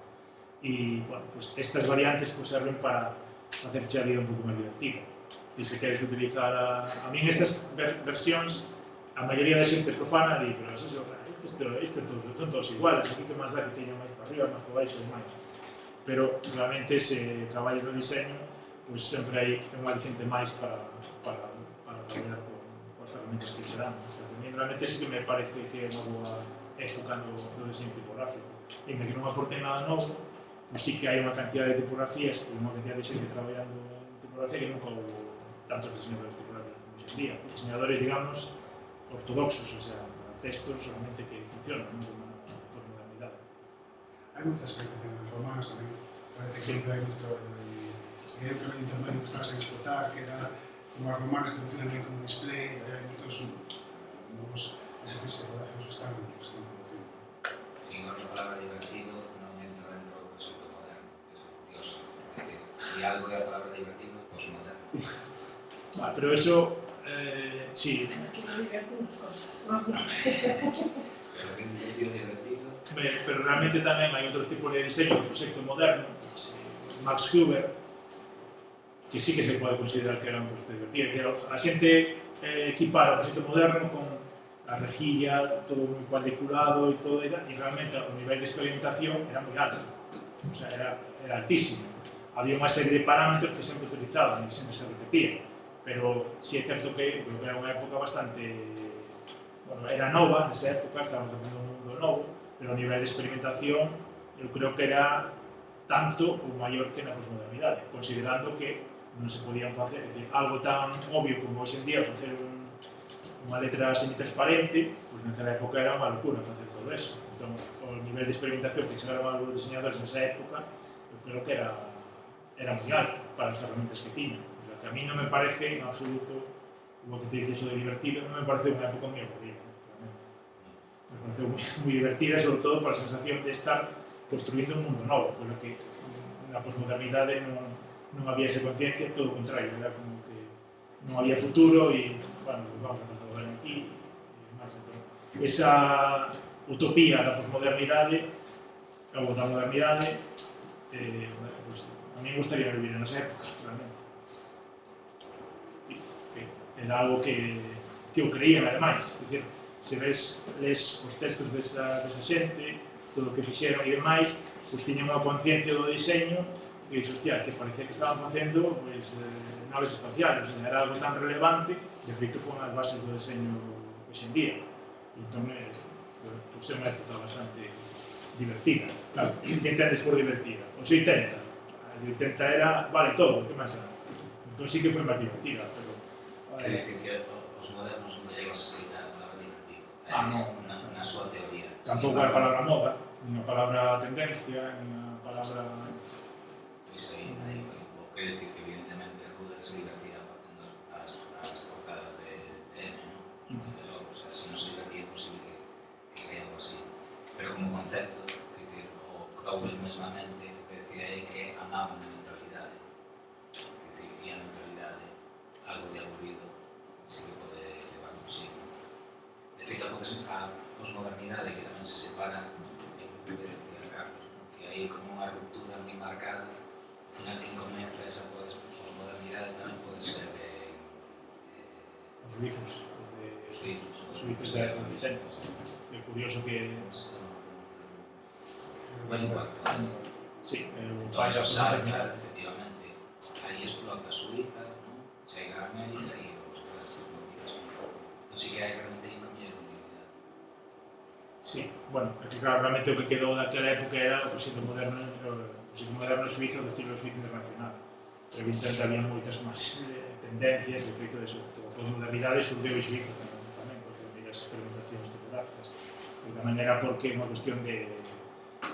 E, bueno, pues, estas variantes pues, serven para hacerche a vida un pouco máis divertida. E se queres utilizar a min estas versións, a maioría da xente profana di, pero isto son todos iguales, aquí que máis dá que teña máis para arriba, máis para baixo e máis. Pero realmente se traballas no diseño, pues sempre hai un aliciente máis para traballar coas ferramentas que che dan. O sea, a mí realmente sí que me parece que é unha boa época no diseño tipográfico. E que non aporte nada novo, pues sí que hai unha cantidad de tipografías e unha cantidad de xente traballando en tipografía que nunca houve tantos diseñadores tipográficos como hoxe en día. Diseñadores, digamos, ortodoxos, o sea, textos realmente que funcionan, non por modernidade. Hai moitas aplicaciones romanas tamén, parece que sempre hai moito traballo e eu tamén tamén que estabas a explotar, que era como as romanas que funcionan ben como display, hai moitos novos exercicios tipográficos que están producindo. Sin a palabra divertido non entra dentro do concepto moderno, que é curioso. Se algo é a palabra divertido, pois moderno. Pero eso, sí. Aquí no divierto unas cosas, ¿no? Divertido. Pero realmente tamén hai outros tipos de diseño do proxecto moderno, Max Huber, que sí que se pode considerar que era un proxecto divertido. A xente equipara o proxecto moderno con a rejilla, todo moi cuadriculado e todo, e realmente o nivel de experimentación era moi alto, o sea, era altísimo. Había unha serie de parámetros que sempre utilizaban e sempre se repetían, pero sí é certo que era unha época bastante... Bueno, era nova, nesa época, estábamos facendo un mundo novo, pero o nivel de experimentación eu creo que era tanto ou maior que na posmodernidade, considerando que non se podían facer, é dicir, algo tan obvio como hoxe en día facer unha letra semitransparente, pois naquela época era unha locura facer todo eso. Entón, o nivel de experimentación que chegaron algunos diseñadores nesa época, eu creo que era moi alto para as ferramentas que tiñan. O sea, que a mí non me parece en absoluto, como que te dices eso de divertido, non me parece unha época moi aburrida. Me pareceu moi divertida, sobre todo por a sensación de estar construindo un mundo novo, polo que na posmodernidade non había esa conciencia, todo o contrario, era como que non había futuro e, bueno, vamos a traballar aquí e máis. Entón, esa utopía da posmodernidade ou da modernidade, pues, a mí me gustaría vivir nesa época, realmente. Sí, era algo que eu creía, ademais, é dicir, se les os textos desa xente, todo o que fixeron e demais, pues tiñan unha conciencia do diseño que dixo, hostia, que parecía que estaban facendo pues, naves espaciales, o sea, era algo tan relevante, de feito foi unha das bases do diseño hoxe en día. Entón, pues, é unha época bastante divertida. Claro, que entendes por divertida? Os 80. A 80 era, vale todo, que máis era? Entón sí que foi máis divertida, pero... Quer dicir que os modernos non llegan a escribir a palabra divertido. Na súa teoría. Tampouco é a palabra moda, nin a palabra tendencia, nin a palabra... Pois aí, quer dicir que evidentemente a Ruda se divertía facendo as portadas de M, non? Desde logo, o sea, se non se divertía é posible que sea algo así. Pero como concepto, quer dicir, o Crowell mesmamente, o que decía é que amaban a neutralidade. Quer dicir, e a neutralidade, algo de aburrido, sí que pode levar consigo. De feito, a posmodernidade, que tamén se separa en que decía Carlos, que hai como unha ruptura moi marcada. Al final, quen comeza esa posmodernidade tamén pode ser os suizos. os suizos. Os suizos da época 80. É curioso que... Buen impacto. Sí, o país Salta, efectivamente, aí explota a Suiza, chega a América e os restos movidas. Entón, sí que hai realmente aí un cambio de continuidade. Sí, bueno, porque claro, realmente o que quedou daquela época era o proxecto moderno suizo do estilo suizo internacional. Pero evidentemente había moitas máis tendencias, e feito de eso, a posmodernidade xurdeu en Suiza tamén, porque había as experimentacións tipográficas. E tamén era porque é unha cuestión de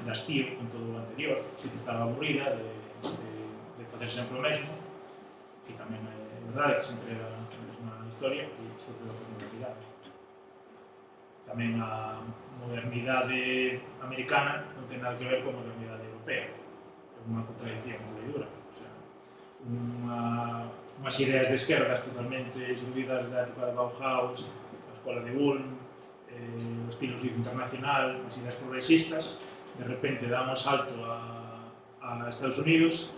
da hastío con todo o anterior, que estaba aburrida de facer sempre o mesmo, que tamén é verdade que sempre era a mesma historia, e sobre a modernidade. Tamén a modernidade americana non ten nada que ver con a modernidade europea, é unha contradicción moi dura. O sea, unhas ideas de esquerdas totalmente exudidas da época de Bauhaus, a escola de Ulm, o estilo suizo internacional, as ideas progresistas, de repente damos salto a Estados Unidos,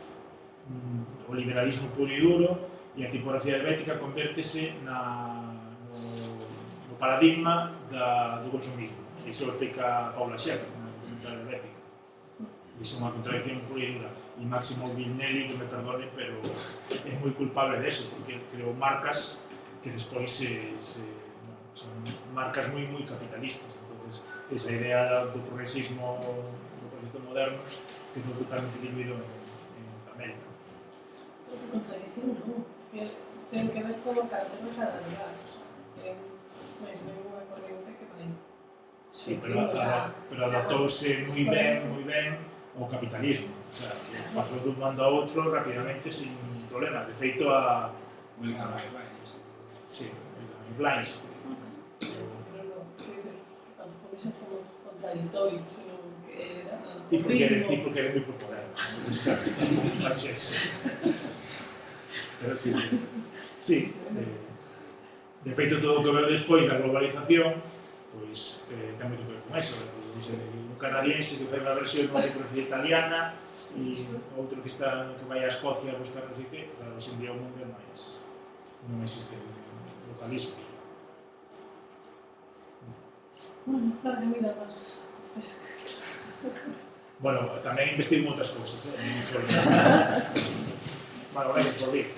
o liberalismo puro e duro, e a tipografía helvética convértese no paradigma do consumismo. Iso lo explica Paula Scherzer, na documental helvética. Iso é unha contradicción pura e dura. E Máximo Vignelli, que me perdone, pero é moi culpable de eso, porque creou marcas que despois son marcas moi capitalistas. Entonces, esa idea do progresismo moderno quedou totalmente diluído en América. Contradicción non, ten que ver con o carácter da realidade, ten unha corriente que vai... Sí, pero adaptouse moi ben ao capitalismo, o sea, pasou dun bando a outro rapidamente sin problema. De feito, sí, Blind. Pero non, tampouco xa como contradictorio, senón que era... Porque eres moi popular, Marchés. Pero sí, de feito, todo o que veo despois da globalización, pois ten moito que ver con eso. Un canadiense que fai unha versión dunha tipografía italiana e outro que vai a Escocia a buscar non sei que, claro, hoxe en día o mundo é máis, non existe localismo. Bueno, claro, mira, más pesca. Bueno, tamén investigo moitas cousas, non só. Bueno, gracias por vir.